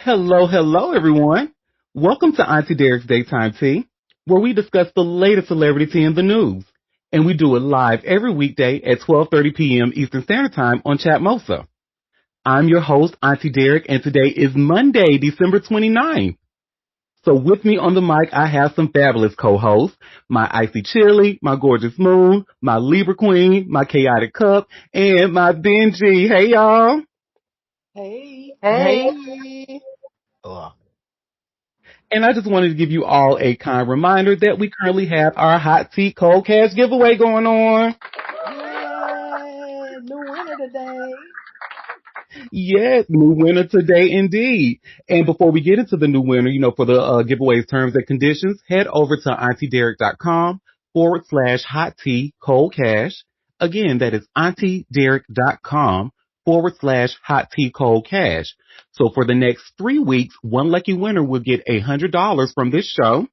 Hello, hello, everyone. Welcome to Auntie Derek's Daytime Tea, where we discuss the latest celebrity tea in the news. And we do it live every weekday at 12:30 p.m. Eastern Standard Time on Chatmosa. I'm your host, Auntie Derek, and today is Monday, December 29th. So with me on the mic, I have some fabulous co-hosts, my Icy Chili, my Gorgeous Moon, my Libra Queen, my Chaotic Cup, and my Benji. Hey, y'all. Hey. Hey. Ugh. And I just wanted to give you all a kind reminder that we currently have our Hot Tea Cold Cash giveaway going on. Yay! New winner today. Yes, new winner today indeed. And before we get into the new winner, for the giveaway's terms and conditions, head over to auntiederek.com/hot tea cold cash. Again, that is auntiederek.com/hot tea cold cash. So for the next 3 weeks, one lucky winner will get $100 from this show.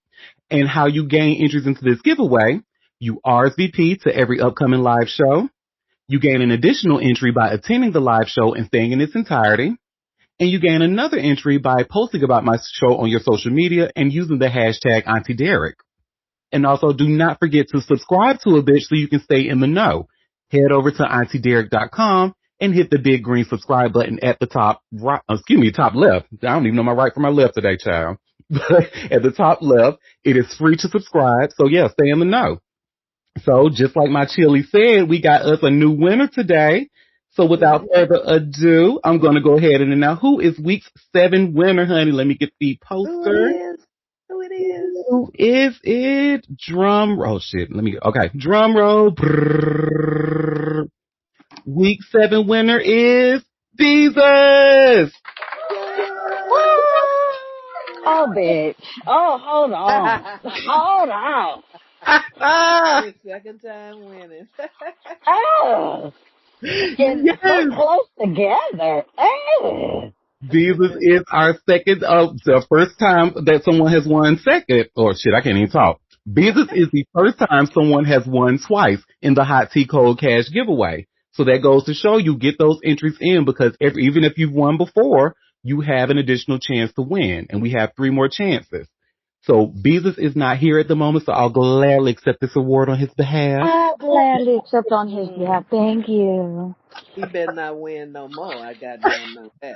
And how you gain entries into this giveaway, you RSVP to every upcoming live show. You gain an additional entry by attending the live show and staying in its entirety. And you gain another entry by posting about my show on your social media and using the hashtag Auntie Derek. And also do not forget to subscribe to a bitch so you can stay in the know. Head over to auntiederek.com and hit the big green subscribe button at the top right, top left. I don't even know my right from my left today, child. But at the top left, it is free to subscribe. So yeah, stay in the know. So just like my chili said, we got us a new winner today. So without further ado, I'm going to go ahead and announce who is week's 7 winner, honey. Let me get the poster. Who it is? Who is it? Drum roll. Shit. Okay. Drum roll. Brrr. Week 7 winner is Jesus. Oh, bitch. Oh, hold on. Hold on. His second time winning. Oh. Getting so close together. Oh. Jesus is our the first time that someone has won second, or shit, I can't even talk. Jesus is the first time someone has won twice in the Hot Tea Cold Cash giveaway. So that goes to show you get those entries in because even if you've won before, you have an additional chance to win. And we have 3 more chances. So Beezus is not here at the moment, so I'll gladly accept this award on his behalf. I'll gladly accept on his behalf. Thank you. He better not win no more. I goddamn know that.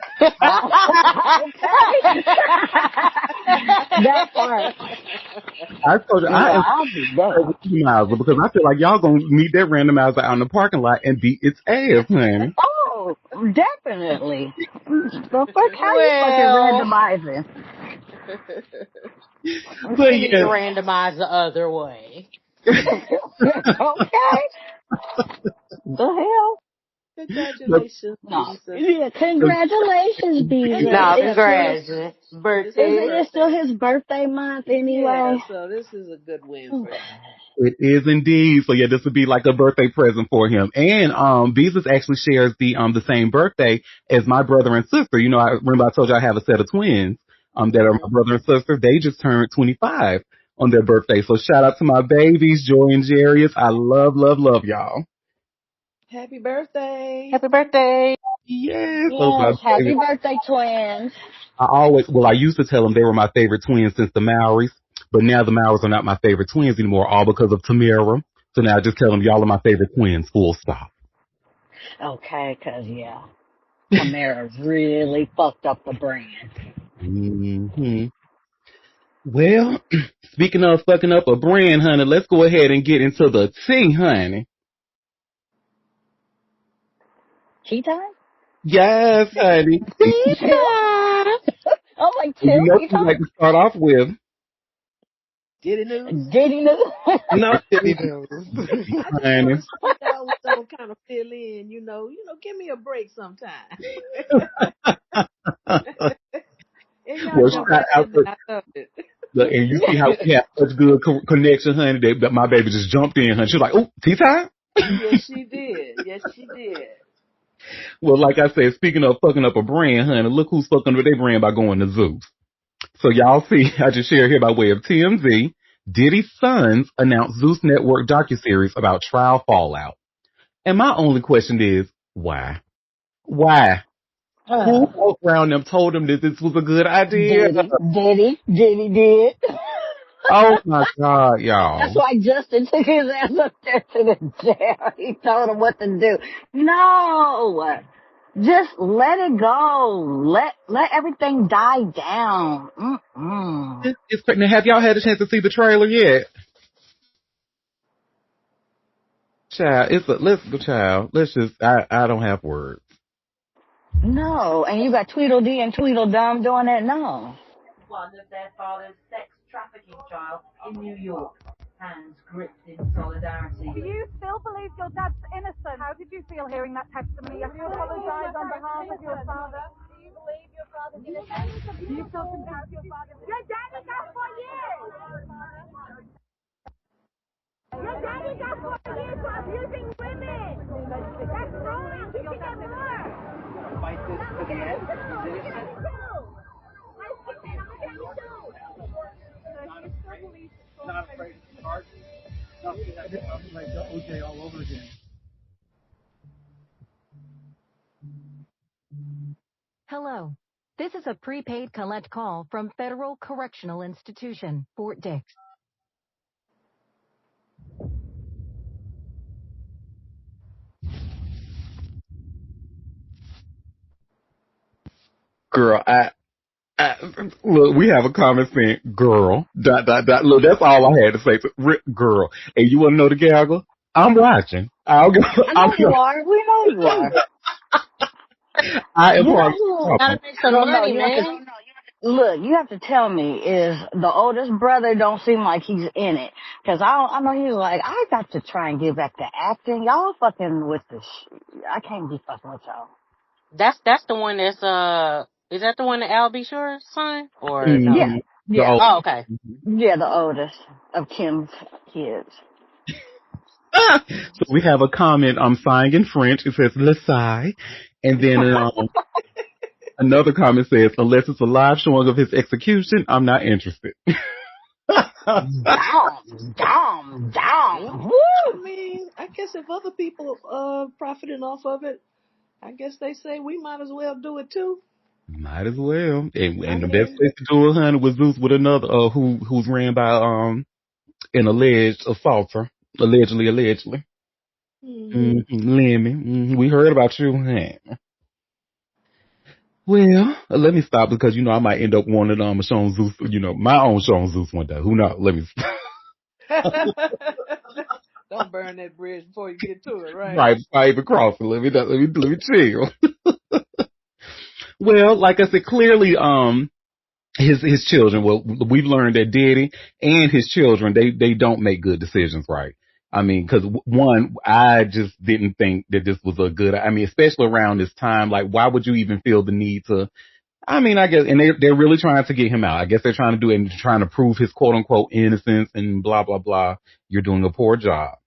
That part. I told you, I'll be there. Randomizer because I feel like y'all gonna meet that randomizer out in the parking lot and beat its ass, honey. Oh, definitely. The fuck, how you fucking randomizing? But you need to randomize the other way. Okay. The hell? Congratulations, No. Jesus. Yeah, congratulations, Beezus. No, congratulations. Birthday. It's still his birthday month anyway. Yeah, so this is a good win for him. It is indeed. So yeah, this would be like a birthday present for him. And Beezus actually shares the same birthday as my brother and sister. You know, I remember I told you I have a set of twins that are my brother and sister. They just turned 25 on their birthday. So shout out to my babies, Joy and Jarius. I love y'all. Happy birthday. Happy birthday. Yes. Happy birthday, twins. I used to tell them they were my favorite twins since the Maoris, but now the Maoris are not my favorite twins anymore, all because of Tamara. So now I just tell them y'all are my favorite twins, full stop. Okay, cause yeah, Tamara really fucked up the brand. Mm-hmm. Well, speaking of fucking up a brand, honey, let's go ahead and get into the tea, honey. Tea time? Yes, honey. Tea time. Oh, like tea. You know what you like to start off with? Diddy news? Diddy news? No, Diddy news. Honey. Y'all was gonna kind of fill in, give me a break sometime. Well, shout out to, and you see how we have such good connection, honey, that my baby just jumped in, honey. She was like, oh, tea time? Yes, she did. Well, like I said, speaking of fucking up a brand, honey, look who's fucking with their brand by going to Zeus. So y'all see, I just shared here by way of TMZ, Diddy's sons announced Zeus Network docuseries about trial fallout. And my only question is, why? Why? Who else around them told him that this was a good idea? Did. Oh my God, That's y'all. why Justin took his ass up there to the jail. He told him what to do. No, just let it go. Let everything die down. Mm-mm. It's now, have y'all had a chance to see the trailer yet? Child, let's just, I don't have words. No, and you got Tweedledee and Tweedledum doing that. No. One of their father's sex trafficking trial in New York. Hands gripped in solidarity. Do you still believe your dad's innocent? How did you feel hearing that testimony? Have you apologise on behalf of your father? Do you believe your father's innocent? Do you still consider your father's innocent? Your daddy got 4 years! Your daddy got 4 years for abusing women! That's wrong! You should get more! Fight this to the end. He's innocent. Not afraid of the charges. Nothing like the OJ all over again. Hello. This is a prepaid collect call from Federal Correctional Institution, Fort Dix. Girl, look, we have a comment saying, girl, ... Look, that's all I had to say. Girl. And you want to know the gaggle? I'm watching. I know you are. We know you are. I am part Gotta make some money, man. Look, you have to tell me, is the oldest brother don't seem like he's in it? Cause I know he's like, I got to try and get back to acting. Y'all fucking with the I can't be fucking with y'all. That's the one that's is that the one that Al B. Sure's son? Or no? Mm-hmm. Yeah. Oh, okay. Yeah, the oldest of Kim's kids. So we have a comment, I'm sighing in French. It says, le sigh. And then another comment says, unless it's a live showing of his execution, I'm not interested. Damn. I mean, I guess if other people profiting off of it, I guess they say we might as well do it too. Might as well. And the best place to do it, honey, was Zeus with another who's ran by an alleged assaulter. Allegedly. Mm-hmm. Lemmy. We heard about you. Well, let me stop because, I might end up wanting a Sean Zeus, my own Sean Zeus one day. Who knows? Let me Don't burn that bridge before you get to it, right? Right, before I even cross it. Let me chill. Well, like I said, clearly, his children, well, we've learned that Diddy and his children, they don't make good decisions, right? I mean, cause one, I just didn't think that this was especially around this time, like, why would you even feel the need to, I guess, and they're really trying to get him out. I guess they're trying to do it and trying to prove his quote unquote innocence and blah, blah, blah. You're doing a poor job.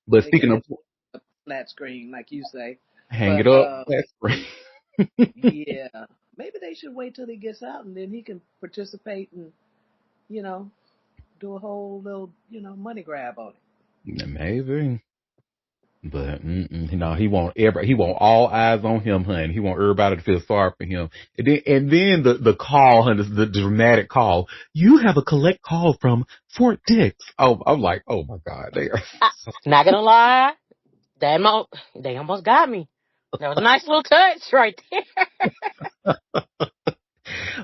But speaking of flat screen, like you say, hang it up, flat screen. Yeah, maybe they should wait till he gets out and then he can participate and, do a whole little, money grab on it. Maybe. But he want all eyes on him, honey. He want everybody to feel sorry for him. And then the call, honey, the dramatic call. You have a collect call from Fort Dix. Oh, I'm like, oh my God, they are. Not gonna lie, they almost got me. That was a nice little touch right there.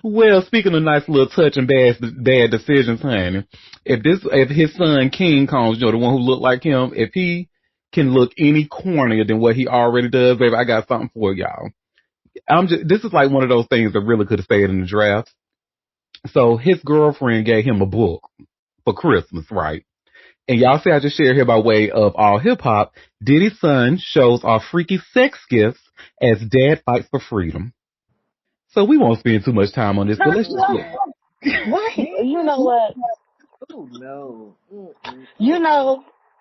Well, speaking of nice little touch and bad decisions, honey, if his son King Kong, the one who looked like him, if he can look any cornier than what he already does, baby, I got something for y'all. This is like one of those things that really could have stayed in the draft. So his girlfriend gave him a book for Christmas, right? And y'all see I just shared here by way of all hip hop, Diddy's son shows off freaky sex gifts as dad fights for freedom. So we won't spend too much time on this, but let's just look. Right. You know what? Oh, no. Mm-mm.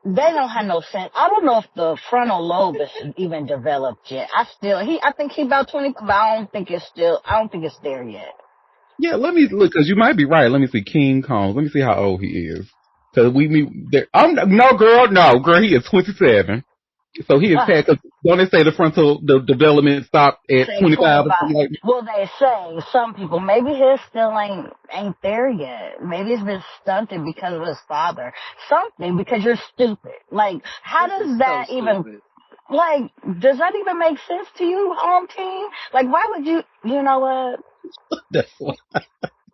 They don't have no sense. I don't know if the frontal lobe is even developed yet. I think he about 20, but I don't think it's there yet. Yeah, let me look, cause you might be right. Let me see King Kong. Let me see how old he is. Cause we meet there. No, girl, he is 27. So he is tagged. 'Cause don't they say the development stopped at Say 25 or 25. something like that? Well, they say some people maybe his still ain't there yet. Maybe it's been stunted because of his father. Something because you're stupid. Like, how This is does so that even stupid. like? Does that even make sense to you, home team? Like, why would you? You know what? That's what.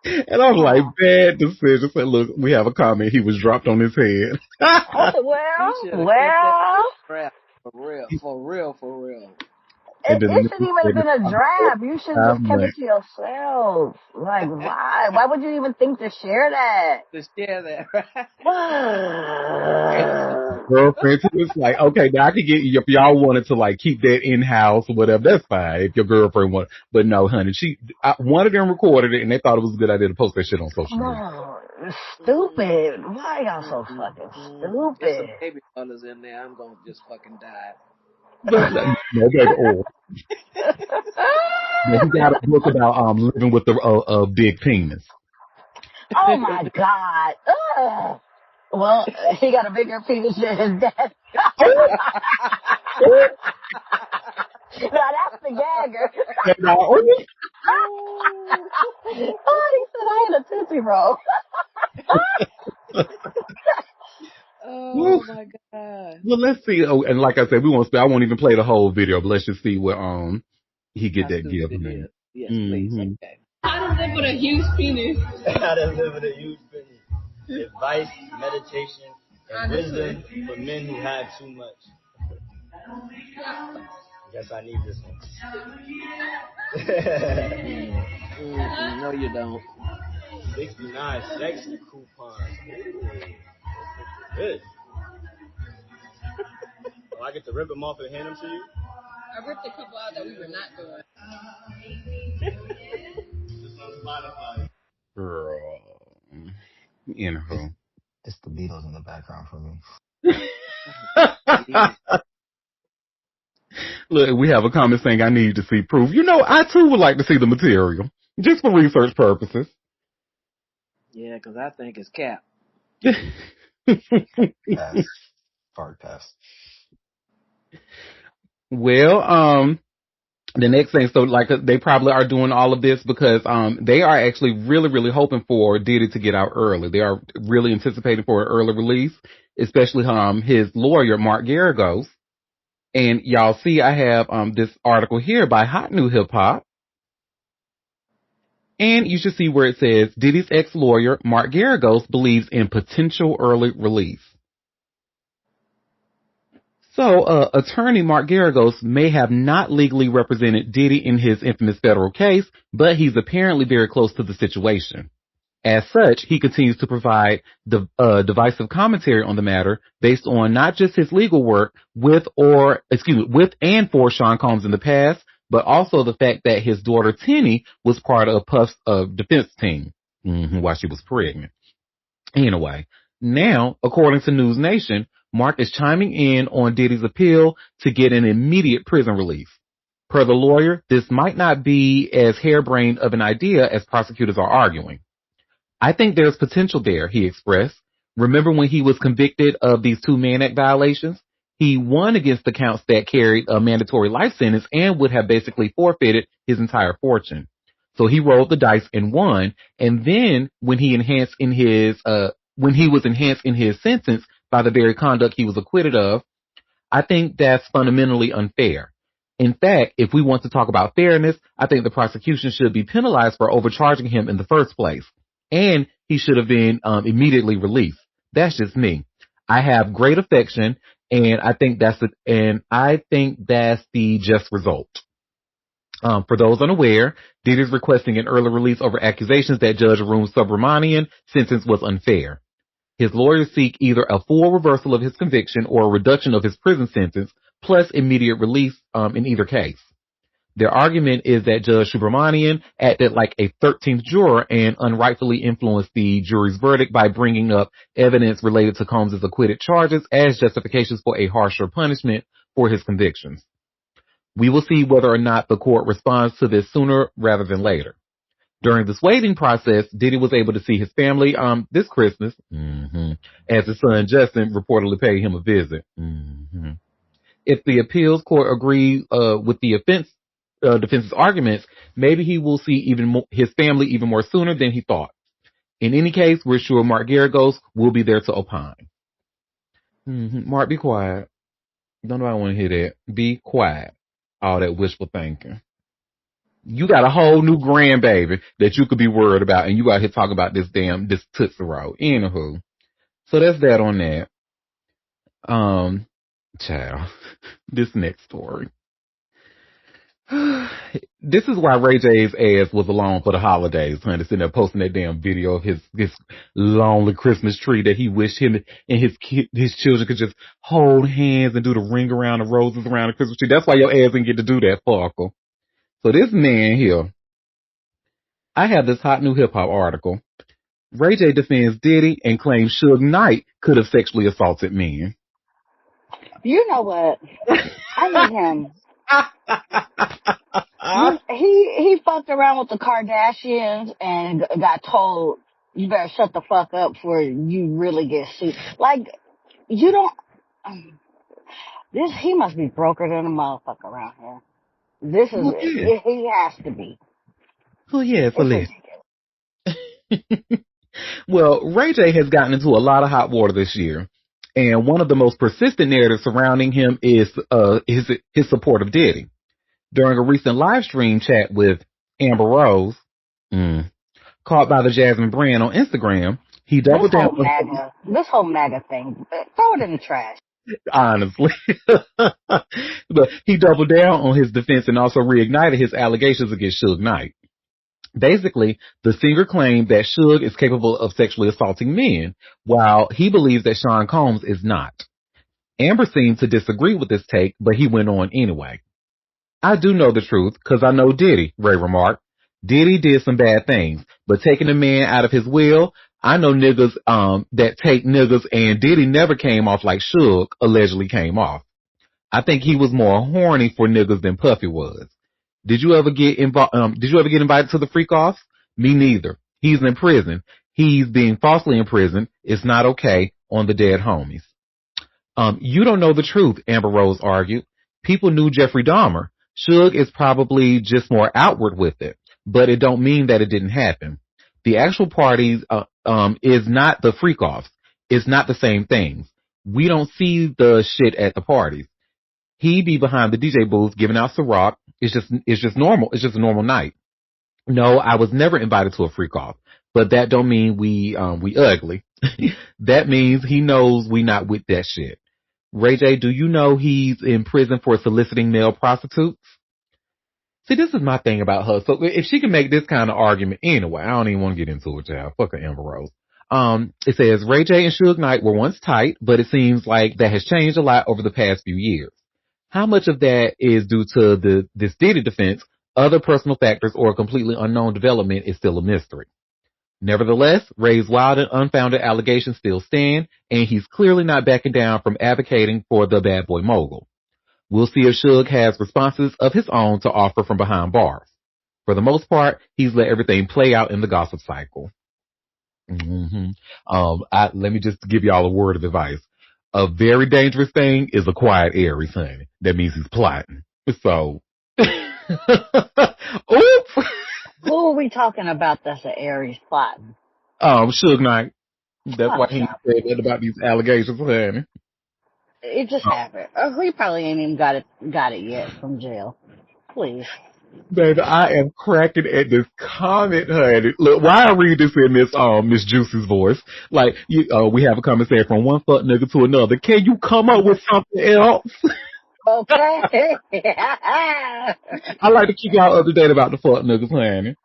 And I'm like, Oh, bad decision. Said, look, we have a comment. He was dropped on his head. I said, He well, should have kept that well. crap for real, for real, for real. And then It the shouldn't next even have thing been a is, draft. You should have how just kept much? it to yourself. Like, why? Why would you even think to share that? To share that, right? Girlfriend, he was like, okay, now I could get if y'all wanted to like keep that in house or whatever, that's fine. If your girlfriend wanted, but no, honey, one of them recorded it and they thought it was a good idea to post that shit on social media. Oh, Mm, stupid. Why y'all mm, so mm, fucking mm. It's some stupid? baby others in there. I'm gonna just fucking die. But no baby oil. But he got a book about living with a big penis. Oh my god. Ugh. Well, he got a bigger penis than his dad. Now that's the gagger. And, oh, Oh, he said I had a tootsie roll. woo. Oh my god. Well, let's see. Oh, and like I said, I won't even play the whole video, but let's just see what he get How that gift. stupid it is. Yes, please. Mm-hmm. Okay. How to live with a huge penis. How to live with a huge penis. Advice, meditation, and wisdom for men who have too much. Guess I need this one. No, you don't. 69 sex coupons. Good. Oh, I get to rip them off and hand them to you? I ripped a couple out that we were not doing. Just on Spotify. Girl, Anywho. It's the Beatles in the background for me. Look, we have a comment saying I need to see proof. I too would like to see the material, just for research purposes. Yeah, because I think it's cap. Pass. Hard pass. Well, the next thing, so like they probably are doing all of this because they are actually really, really hoping for Diddy to get out early. They are really anticipating for an early release, especially his lawyer Mark Garagos. And y'all see, I have this article here by Hot New Hip Hop. And you should see where it says Diddy's ex-lawyer, Mark Garagos, believes in potential early release. So, attorney Mark Garagos may have not legally represented Diddy in his infamous federal case, but he's apparently very close to the situation. As such, he continues to provide divisive commentary on the matter based on not just his legal work with and for Sean Combs in the past, but also the fact that his daughter Tenny was part of Puff's defense team while she was pregnant. Anyway, now, according to News Nation, Mark is chiming in on Diddy's appeal to get an immediate prison release. Per the lawyer, this might not be as harebrained of an idea as prosecutors are arguing. I think there's potential there, he expressed. Remember when he was convicted of these two Mann Act violations? He won against the counts that carried a mandatory life sentence and would have basically forfeited his entire fortune. So he rolled the dice and won. And then when he was enhanced in his sentence by the very conduct he was acquitted of, I think that's fundamentally unfair. In fact, if we want to talk about fairness, I think the prosecution should be penalized for overcharging him in the first place. And he should have been immediately released. That's just me. I have great affection, and I think that's the just result. For those unaware, Diddy is requesting an early release over accusations that Judge Arun Subramanian sentence was unfair. His lawyers seek either a full reversal of his conviction or a reduction of his prison sentence, plus immediate release in either case. Their argument is that Judge Subramanian acted like a 13th juror and unrightfully influenced the jury's verdict by bringing up evidence related to Combs' acquitted charges as justifications for a harsher punishment for his convictions. We will see whether or not the court responds to this sooner rather than later. During this waiting process, Diddy was able to see his family this Christmas, as his son Justin reportedly paid him a visit. If the appeals court agrees with the defense's arguments, maybe he will see his family even more sooner than he thought. In any case, we're sure Mark Garagos will be there to opine. Mark, be quiet. Don't nobody want to hear that. Be quiet. All that wishful thinking. You got a whole new grandbaby that you could be worried about, and you out here talking about this Tootsie Roll. Anywho. So that's that on that. Child. This next story. This is why Ray J's ass was alone for the holidays, honey. Sitting there posting that damn video of his lonely Christmas tree that he wished him and his children could just hold hands and do the ring around the roses around the Christmas tree. That's why your ass didn't get to do that, Farkle. So this man here, I have this hot new hip hop article. Ray J defends Diddy and claims Suge Knight could have sexually assaulted men. You know what? I need him. He fucked around with the Kardashians and got told, you better shut the fuck up before you really get sued. Like, you don't, he must be broker than a motherfucker around here. This is, he has to be. Oh yeah, for Well, Ray J has gotten into a lot of hot water this year, and one of the most persistent narratives surrounding him is his support of Diddy. During a recent live stream chat with Amber Rose, caught by the Jasmine brand on Instagram, he doubled down. This whole MAGA thing, throw it in the trash. Honestly. But he doubled down on his defense and also reignited his allegations against Suge Knight. Basically, the singer claimed that Suge is capable of sexually assaulting men, while he believes that Sean Combs is not. Amber seemed to disagree with this take, but he went on anyway. I do know the truth, because I know Diddy, Ray remarked. Diddy did some bad things, but taking a man out of his will, I know niggas that take niggas, and Diddy never came off like Suge allegedly came off. I think he was more horny for niggas than Puffy was. Did you ever get invited to the freak offs? Me neither. He's in prison. He's being falsely imprisoned. It's not okay on the dead homies. You don't know the truth, Amber Rose argued. People knew Jeffrey Dahmer. Suge is probably just more outward with it, but it don't mean that it didn't happen. The actual parties is not the freak offs. It's not the same things. We don't see the shit at the parties. He be behind the DJ booth giving out Ciroc. It's just normal. It's just a normal night. No, I was never invited to a freak off, but that don't mean we ugly. That means he knows we not with that shit. Ray J, do you know he's in prison for soliciting male prostitutes? See, this is my thing about her. So if she can make this kind of argument anyway, I don't even want to get into it, child. Fuck her, Amber Rose. It says Ray J and Suge Knight were once tight, but it seems like that has changed a lot over the past few years. How much of that is due to this Diddy defense, other personal factors, or a completely unknown development is still a mystery. Nevertheless, Ray's wild and unfounded allegations still stand, and he's clearly not backing down from advocating for the bad boy mogul. We'll see if Suge has responses of his own to offer from behind bars. For the most part, he's let everything play out in the gossip cycle. Let me just give y'all a word of advice. A very dangerous thing is a quiet Aries, honey. That means he's plotting. So, oops. Who are we talking about that's an Aries plotting? Suge Knight. That's why he said that about these allegations, honey. It just happened. He probably ain't even got it yet from jail. Please. Baby, I am cracking at this comment, honey. Look, why I read this in Miss Juicy's voice? Like, we have a comment saying from one fuck nigga to another. Can you come up with something else? Okay. I like to keep y'all up to date about the fuck niggas, honey.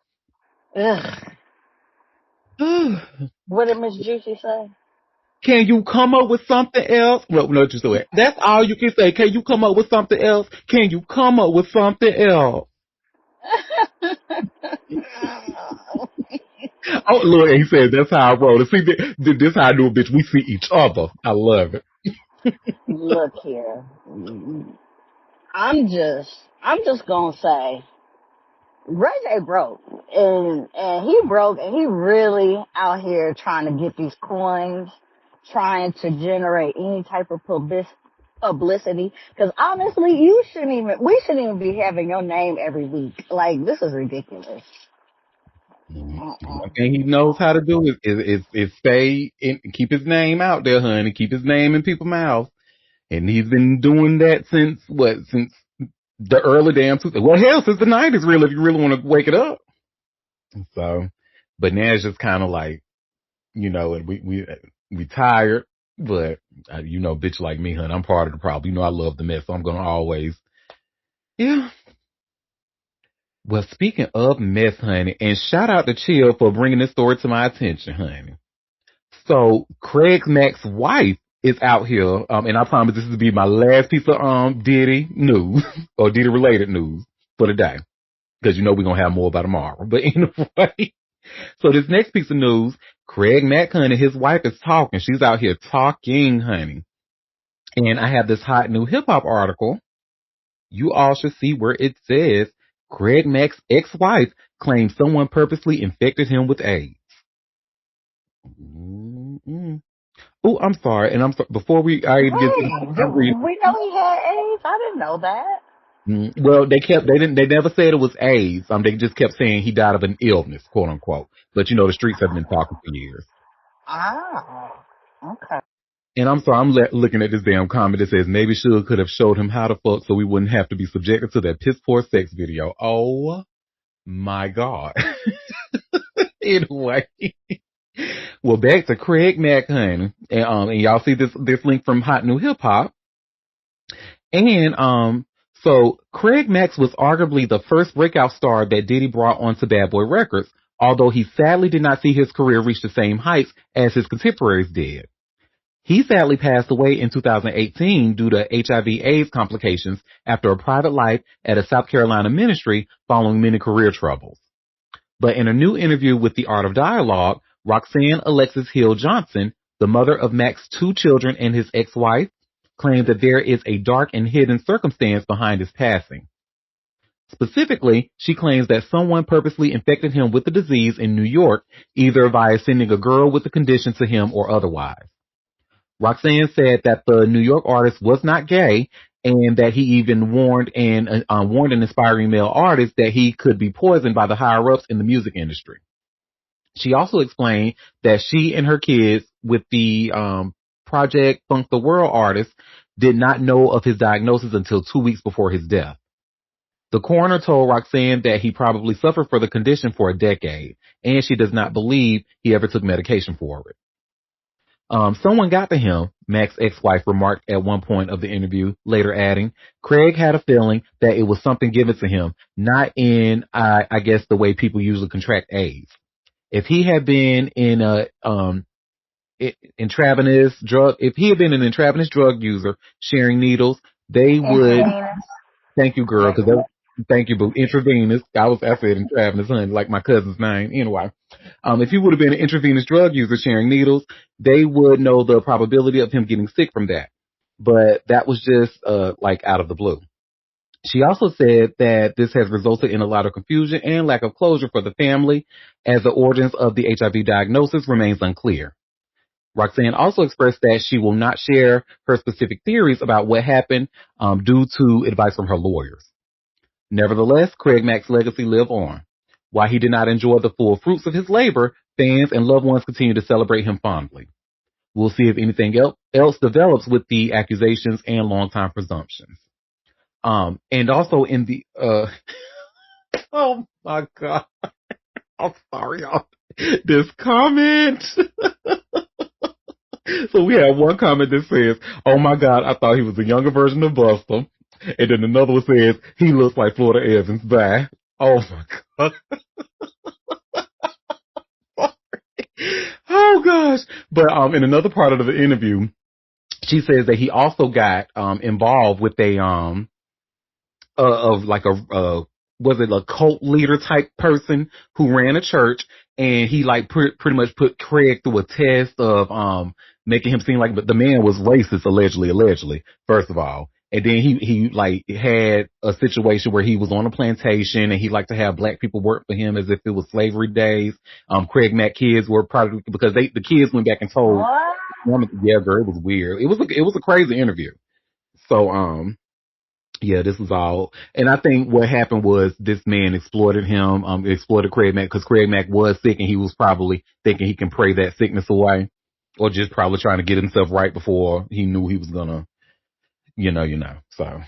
What did Miss Juicy say? Can you come up with something else? No, just do it. That's all you can say. Can you come up with something else? Can you come up with something else? Oh, look, he said, that's how I roll. See, this how I do a bitch. We see each other. I love it. Look here. I'm just gonna say, Ray J broke, and he broke, and he really out here trying to get these coins, trying to generate any type of publicity. Because honestly, we shouldn't even be having your name every week. Like, this is ridiculous. One thing he knows how to do is stay in, keep his name out there, honey. Keep his name in people's mouths. And he's been doing that since what? Since the early damn well, hell, since the 90s, really, if you really want to wake it up. So, but now it's just kind of like, and we tired, but bitch like me, honey, I'm part of the problem. I love the mess, so I'm gonna always, yeah. Well, speaking of mess, honey, and shout out to Chill for bringing this story to my attention, honey. So Craig Mack's wife is out here, and I promise this is to be my last piece of Diddy news or Diddy related news for the day, because we're gonna have more about tomorrow. But anyway, so this next piece of news, Craig Mack, honey, his wife is talking. She's out here talking, honey, and I have this hot new hip hop article. You all should see where it says Craig Mack's ex-wife claims someone purposely infected him with AIDS. Mm-hmm. Oh, I'm sorry, and before I even get we know he had AIDS. I didn't know that. Well, they never said it was AIDS. They just kept saying he died of an illness, quote unquote. But the streets have been talking for years. Oh, okay. And I'm sorry, I'm looking at this damn comment that says maybe Suge could have showed him how to fuck so we wouldn't have to be subjected to that piss poor sex video. Oh my God. Anyway. Well, back to Craig Mack, honey. And y'all see this link from Hot New Hip Hop. And so Craig Mack was arguably the first breakout star that Diddy brought onto Bad Boy Records, although he sadly did not see his career reach the same heights as his contemporaries did. He sadly passed away in 2018 due to HIV/AIDS complications after a private life at a South Carolina ministry following many career troubles. But in a new interview with The Art of Dialogue, Roxanne Alexis Hill Johnson, the mother of Mack's 2 children and his ex-wife, claimed that there is a dark and hidden circumstance behind his passing. Specifically, she claims that someone purposely infected him with the disease in New York, either via sending a girl with the condition to him or otherwise. Roxanne said that the New York artist was not gay and that he even warned an aspiring male artist that he could be poisoned by the higher-ups in the music industry. She also explained that she and her kids with the Project Funk the World artist did not know of his diagnosis until 2 weeks before his death. The coroner told Roxanne that he probably suffered for the condition for a decade, and she does not believe he ever took medication for it. Someone got to him, Mack's ex-wife remarked at one point of the interview, later adding, Craig had a feeling that it was something given to him, not in, I guess, the way people usually contract AIDS. If he had been in a intravenous drug drug user sharing needles, they would. Thank you, girl, because thank you, boo. Intravenous. I said intravenous, honey, like my cousin's name. Anyway, if he would have been an intravenous drug user sharing needles, they would know the probability of him getting sick from that. But that was just like out of the blue. She also said that this has resulted in a lot of confusion and lack of closure for the family, as the origins of the HIV diagnosis remains unclear. Roxanne also expressed that she will not share her specific theories about what happened due to advice from her lawyers. Nevertheless, Craig Mack's legacy lives on. While he did not enjoy the full fruits of his labor, fans and loved ones continue to celebrate him fondly. We'll see if anything else develops with the accusations and longtime presumptions. And also in the, oh my God. I'm sorry, y'all. This comment. So we have one comment that says, oh my God, I thought he was a younger version of Buster. And then another one says, he looks like Florida Evans. Bye. Oh my God. Oh gosh. But, in another part of the interview, she says that he also got, involved with was it a cult leader type person who ran a church, and he like pretty much put Craig through a test of making him seem like the man was racist, allegedly, first of all. And then he like had a situation where he was on a plantation and he liked to have black people work for him as if it was slavery days. Craig Mack kids were probably, because the kids went back and told, What? yeah, girl, it was weird. It was a crazy interview. So, yeah, this was all, and I think what happened was this man exploited him, exploited Craig Mack because Craig Mack was sick and he was probably thinking he can pray that sickness away, or just probably trying to get himself right before he knew he was gonna, So,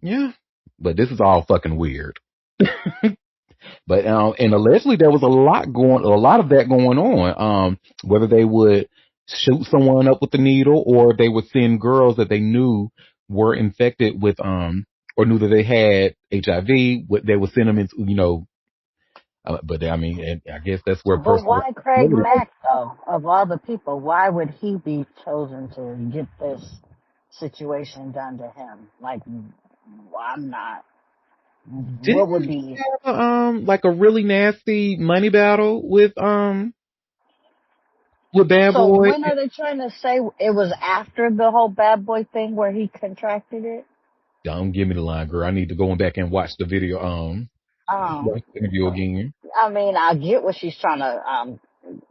yeah, but this is all fucking weird. But and allegedly there was a lot of that going on. Whether they would shoot someone up with the needle or they would send girls that they knew were infected with or knew that they had HIV. What they would send them into, but I mean, and I guess that's where But personal why Craig Mack though? Of all the people, why would he be chosen to get this situation done to him? Like, I'm not. What would didn't be? have like a really nasty money battle with Bad So Boy. when are they trying to say it was after the whole bad boy thing where he contracted it? Don't give me the line, girl. I need to go back and watch the video. Um, Watch the interview again. I mean, I get what she's trying to.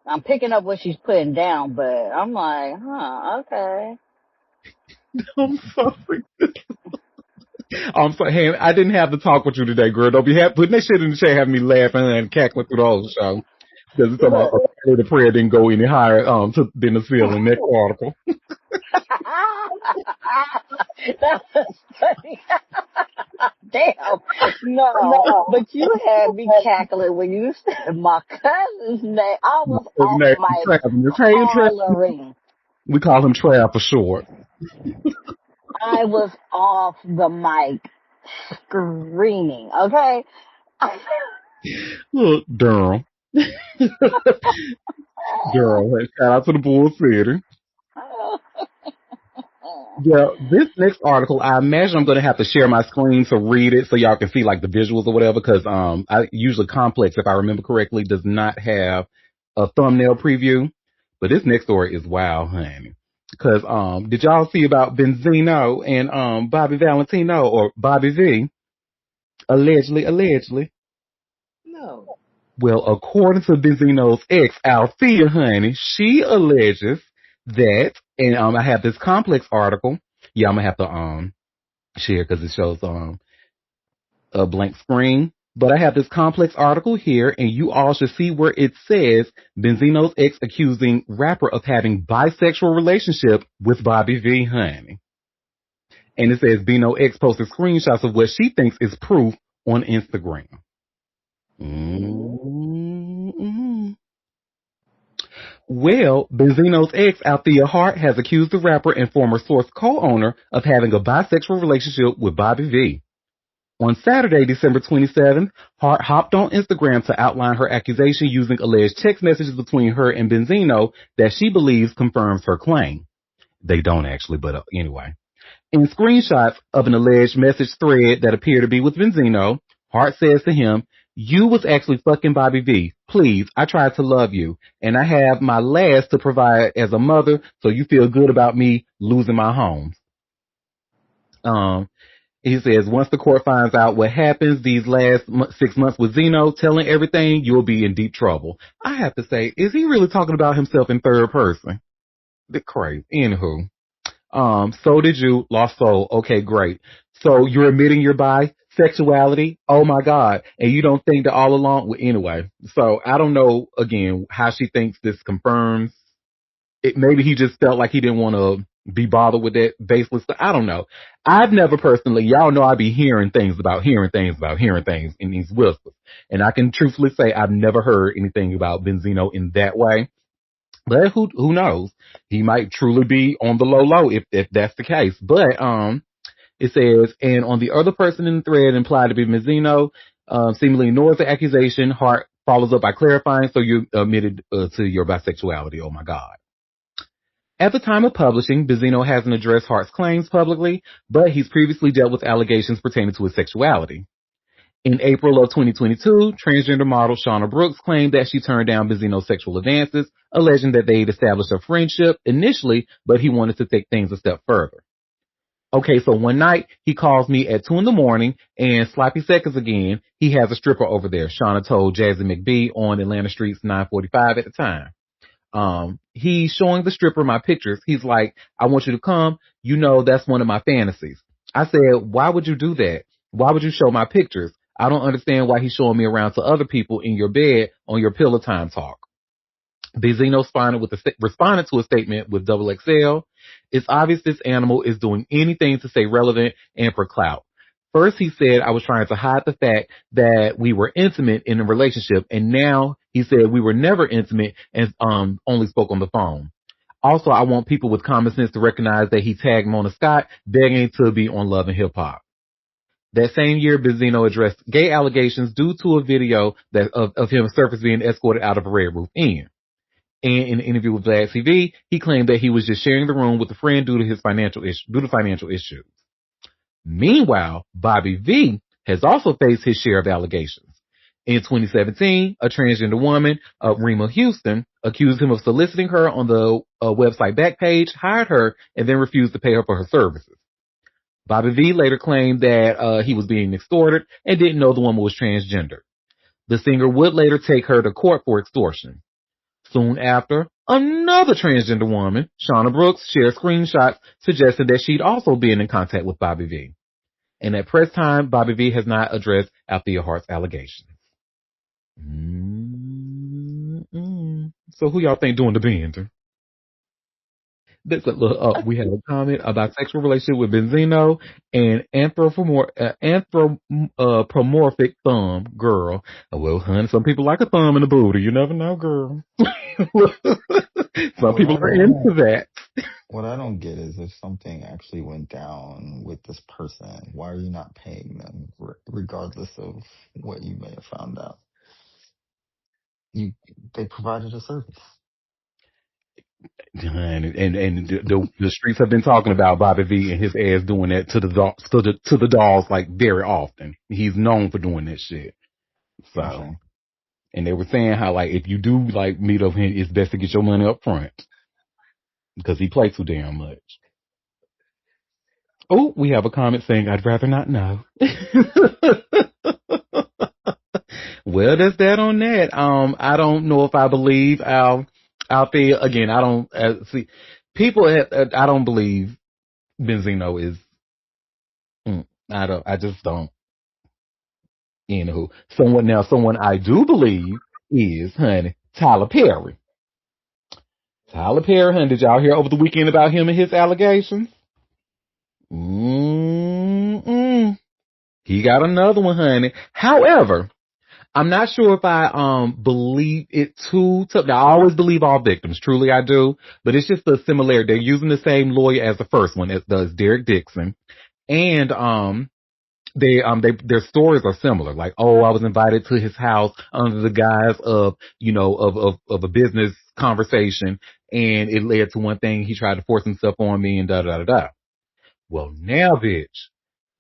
I'm picking up what she's putting down, but I'm like, okay. I'm sorry. I'm sorry. Hey, I didn't have to talk with you today, girl. Don't be putting that shit in the chat, having me laughing and cackling through the whole show. Because it's about Look. the prayer didn't go any higher than the ceiling. Next article. That was funny. Damn. No, but you had me cackling when you said my cousin's name. I was His off name is my Travis. Hey, Travis. hollering. We call him Trav for short. I was off the mic screaming, okay? Look, Durham. Girl, shout out to the Bull City. Yeah, this next article, I imagine I'm going to have to share my screen to read it so y'all can see like the visuals or whatever. Because I usually Complex, if I remember correctly, does not have a thumbnail preview. But this next story is wow, honey. Because did y'all see about Benzino and Bobby Valentino or Bobby V? Allegedly. No. Well, according to Benzino's ex, Althea, honey, she alleges that, and I have this Complex article. Yeah, I'm gonna have to share because it shows a blank screen. But I have this Complex article here, and you all should see where it says Benzino's ex accusing rapper of having bisexual relationship with Bobby V, honey. And it says Bino X posted screenshots of what she thinks is proof on Instagram. Mm-hmm. Well, Benzino's ex, Althea Hart, has accused the rapper and former Source co-owner of having a bisexual relationship with Bobby V. On Saturday, December 27th, Hart hopped on Instagram to outline her accusation using alleged text messages between her and Benzino that she believes confirms her claim. They don't actually, but anyway. In screenshots of an alleged message thread that appeared to be with Benzino, Hart says to him, "You was actually fucking Bobby V. Please, I tried to love you, and I have my last to provide as a mother, so you feel good about me losing my home." He says, once the court finds out what happens these last 6 months with Zeno, telling everything, you'll be in deep trouble. I have to say, is he really talking about himself in third person? The crazy. Anywho. So did you, Lost Soul. Okay, great. So you're admitting your bisexuality? Oh my God. And you don't think that all along? Well, anyway. So I don't know, again, how she thinks this confirms it. Maybe he just felt like he didn't want to be bothered with that baseless stuff. I don't know. I've never personally, y'all know I be hearing things in these whispers. And I can truthfully say I've never heard anything about Benzino in that way. But who knows? He might truly be on the low if that's the case. But it says, and on the other person in the thread implied to be Benzino, seemingly ignores the accusation. Hart follows up by clarifying, so you admitted to your bisexuality. Oh my God. At the time of publishing, Benzino hasn't addressed Hart's claims publicly, but he's previously dealt with allegations pertaining to his sexuality. In April of 2022, transgender model Shauna Brooks claimed that she turned down Benzino's sexual advances, alleging that they'd established a friendship initially, but he wanted to take things a step further. Okay, so one night he calls me at 2 a.m. and sloppy seconds again, he has a stripper over there, Shauna told Jazzy McBee on Atlanta Street's 945 at the time. He's showing the stripper my pictures. He's like, "I want you to come. You know, that's one of my fantasies." I said, why would you do that? Why would you show my pictures? I don't understand why he's showing me around to other people in your bed on your pillow time talk. Benzino responded to a statement with double XL. It's obvious this animal is doing anything to stay relevant and for clout. First, he said I was trying to hide the fact that we were intimate in a relationship, and now he said we were never intimate and only spoke on the phone. Also, I want people with common sense to recognize that he tagged Mona Scott begging to be on Love and Hip Hop. That same year, Benzino addressed gay allegations due to a video of him surface being escorted out of a Red Roof Inn. And in an interview with Vlad TV, he claimed that he was just sharing the room with a friend due to financial issues. Meanwhile, Bobby V has also faced his share of allegations. In 2017, a transgender woman, Rima Houston, accused him of soliciting her on the website Backpage, hired her, and then refused to pay her for her services. Bobby V later claimed that he was being extorted and didn't know the woman was transgender. The singer would later take her to court for extortion. Soon after, another transgender woman, Shauna Brooks, shared screenshots suggesting that she'd also been in contact with Bobby V. And at press time, Bobby V has not addressed Althea Hart's allegations. So who y'all think doing the bender? We have a comment about sexual relationship with Benzino and anthropomorphic thumb girl. Well, honey, some people like a thumb in the booty. You never know, girl. Some people are into that. What I don't get is if something actually went down with this person, why are you not paying them regardless of what you may have found out? They provided a service. And the streets have been talking about Bobby V and his ass doing that to the dolls like very often. He's known for doing that shit. So, Okay. And they were saying how like if you do like meet up him, it's best to get your money up front because he plays too damn much. Oh, we have a comment saying I'd rather not know. Well, that's that on that. I don't know if I believe out there again. I don't see people. I don't believe Benzino is. I just don't. Anywho, someone I do believe is, honey, Tyler Perry. Tyler Perry, honey, did y'all hear over the weekend about him and his allegations? He got another one, honey. However, I'm not sure if I believe it too tough. Now, I always believe all victims. Truly, I do. But it's just a similarity. They're using the same lawyer as the first one, as does Derek Dixon. And their stories are similar. Like, oh, I was invited to his house under the guise of, of a business conversation, and it led to one thing. He tried to force himself on me, and da da da da. Well, now, bitch.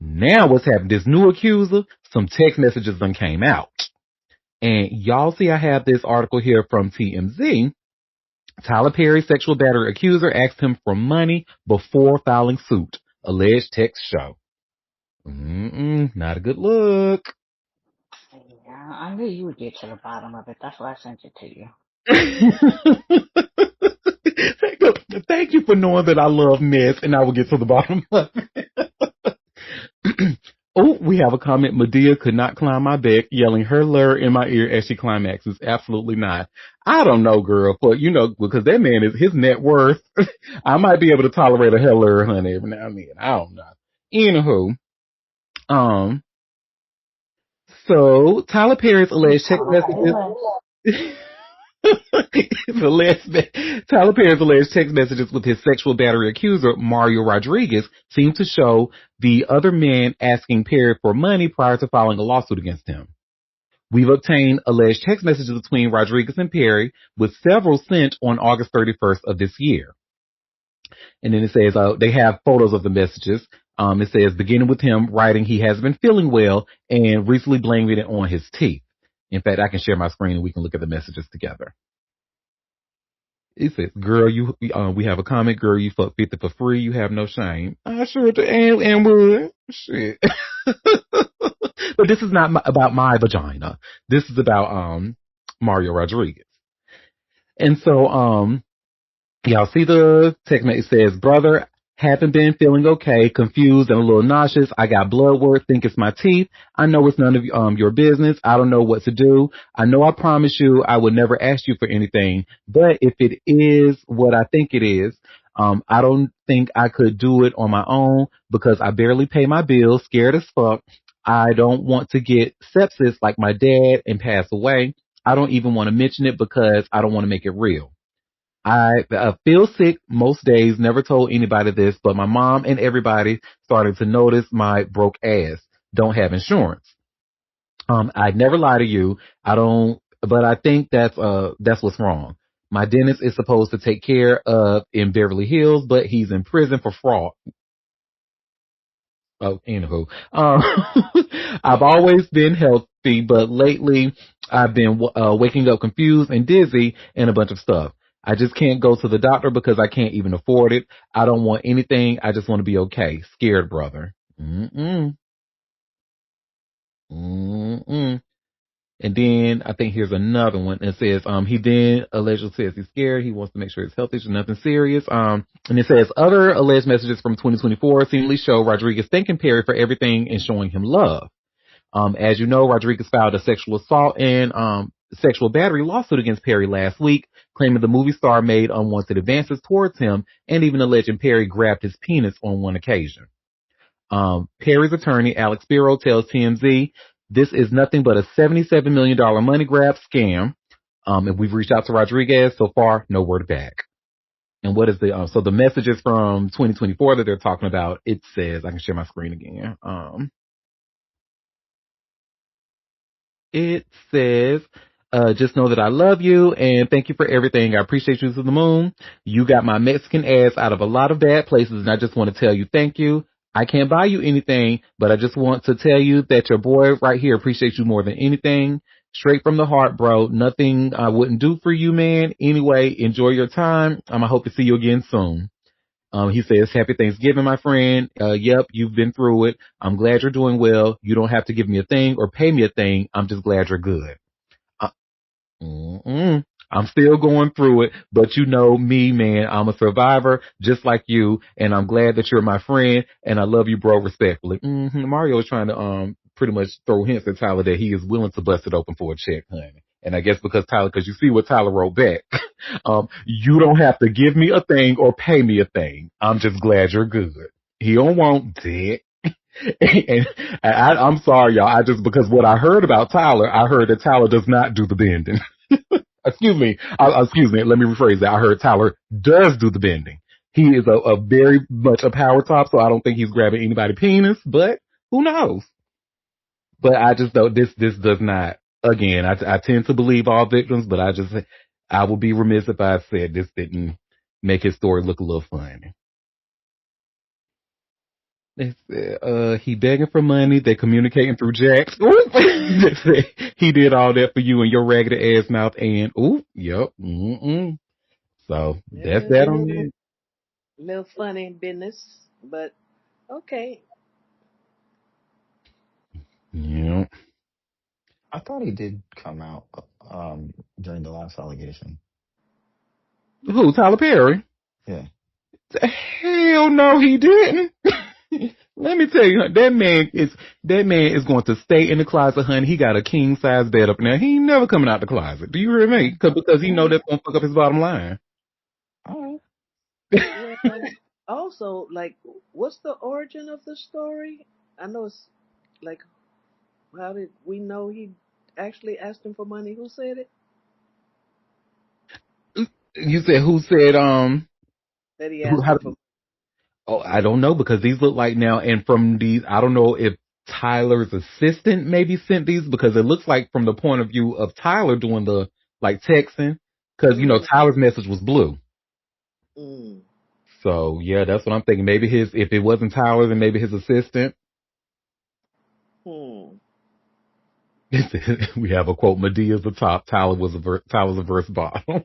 Now what's happened? This new accuser, some text messages done came out. And y'all see I have this article here from TMZ. Tyler Perry's sexual battery accuser asked him for money before filing suit. Alleged text show. Not a good look. Yeah, I knew you would get to the bottom of it. That's why I sent it to you. Thank you for knowing that I love mess and I will get to the bottom of it. Oh, we have a comment. Medea could not climb my back, yelling her lure in my ear as she climaxes. Absolutely not. I don't know, girl, but because that man is his net worth. I might be able to tolerate a hell lure, honey, every now and then. I don't know. Anywho, so Tyler Perry's alleged text messages. Tyler Perry's alleged text messages with his sexual battery accuser, Mario Rodriguez, seem to show the other man asking Perry for money prior to filing a lawsuit against him. We've obtained alleged text messages between Rodriguez and Perry, with several sent on August 31st of this year. And then it says they have photos of the messages. It says, beginning with him writing he hasn't been feeling well and recently blaming it on his teeth. In fact, I can share my screen and we can look at the messages together. It says, girl, we have a comment, girl, you fuck 50 for free, you have no shame. I sure do, and would. Shit. But this is not about my vagina. This is about, Mario Rodriguez. And so, y'all see the text message. It says, brother, Haven't been feeling okay, confused and a little nauseous. I got blood work, think it's my teeth. I know it's none of your business. I don't know what to do. I know I promise you I would never ask you for anything, but if it is what I think it is, I don't think I could do it on my own because I barely pay my bills, scared as fuck. I don't want to get sepsis like my dad and pass away. I don't even want to mention it because I don't want to make it real. I feel sick most days, never told anybody this, but my mom and everybody started to notice my broke ass. Don't have insurance. I'd never lie to you. I don't, but I think that's what's wrong. My dentist is supposed to take care of in Beverly Hills, but he's in prison for fraud. Oh, anywho, I've always been healthy, but lately I've been waking up confused and dizzy and a bunch of stuff. I just can't go to the doctor because I can't even afford it. I don't want anything. I just want to be okay. Scared, brother. Mm-mm. Mm-mm. And then I think here's another one that says, he then allegedly says he's scared. He wants to make sure his health issues, nothing serious. And it says other alleged messages from 2024 seemingly show Rodriguez thanking Perry for everything and showing him love. As you know, Rodriguez filed a sexual assault and, sexual battery lawsuit against Perry last week, claiming the movie star made unwanted advances towards him and even alleging Perry grabbed his penis on one occasion. Perry's attorney, Alex Spiro, tells TMZ this is nothing but a $77 million money grab scam. And we've reached out to Rodriguez. So far, no word back. And what is so the messages from 2024 that they're talking about, it says, I can share my screen again. It says, just know that I love you and thank you for everything. I appreciate you to the moon. You got my Mexican ass out of a lot of bad places and I just want to tell you thank you. I can't buy you anything, but I just want to tell you that your boy right here appreciates you more than anything. Straight from the heart, bro. Nothing I wouldn't do for you, man. Anyway, enjoy your time. I hope to see you again soon. He says, happy Thanksgiving, my friend. Yep, you've been through it. I'm glad you're doing well. You don't have to give me a thing or pay me a thing. I'm just glad you're good. Uh, I'm still going through it, but you know me, man. I'm a survivor just like you, and I'm glad that you're my friend, and I love you, bro, respectfully. Mario is trying to pretty much throw hints at Tyler that he is willing to bust it open for a check, honey. And I guess because you see what Tyler wrote back. You don't have to give me a thing or pay me a thing. I'm just glad you're good. He don't want that. And I'm sorry, y'all. Because what I heard about Tyler, I heard that Tyler does not do the bending. Excuse me. Excuse me. Let me rephrase that. I heard Tyler does do the bending. He is a very much a power top, so I don't think he's grabbing anybody's penis, but who knows? But I just don't, this does not, again, I tend to believe all victims, but I would be remiss if I said this didn't make his story look a little funny. They said, he begging for money. They communicating through Jax. He did all that for you and your raggedy ass mouth. And yep. So Yeah, that's that on little, it. little funny business, but okay. Yeah. I thought he did come out during the last allegation. Who? Tyler Perry? Yeah. Hell no, he didn't. Let me tell you, that man is going to stay in the closet, honey. He got a king size bed up now. He ain't never coming out the closet. Do you hear me? Because he know All that's gonna fuck up his bottom line. right. Well, also, like, what's the origin of the story? I know it's like, how did we know he actually asked him for money? Who said it? You said who said That he who? asked How? him for. Oh, I don't know because these look like now, and from these, I don't know if Tyler's assistant maybe sent these because it looks like from the point of view of Tyler doing the like texting, because Mm, Tyler's message was blue. mm, So yeah, that's what I'm thinking. Maybe if it wasn't Tyler, then maybe his assistant. hmm. We have a quote: Medea's the top, Tyler's a verse bottom.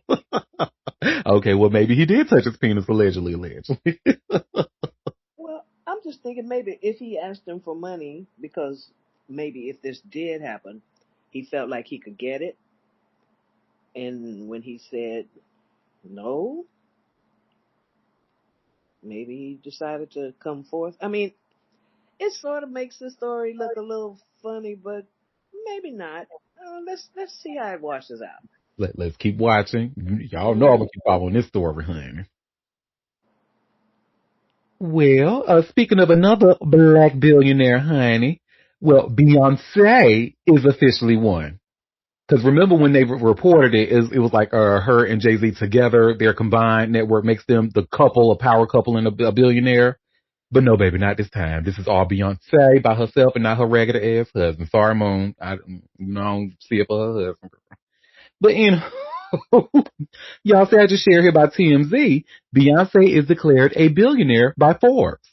Okay, well maybe he did touch his penis allegedly. Well, I'm just thinking maybe if he asked him for money, because maybe if this did happen, he felt like he could get it. And when he said no, maybe he decided to come forth. I mean, it sort of makes the story look a little funny, but maybe not. Let's see how it washes out. Let's keep watching. Y'all know I'm Hmm. gonna keep following this story, honey. Well, speaking of another black billionaire, honey, well, Beyonce is officially one. Because remember when they reported it was like her and Jay Z together, their combined network makes them the couple, a power couple, and a billionaire. But no, baby, not this time. This is all Beyonce by herself and not her ragged ass husband. Sorry, Moon. I don't see it for her husband. But y'all say I just share here by TMZ. Beyonce is declared a billionaire by Forbes.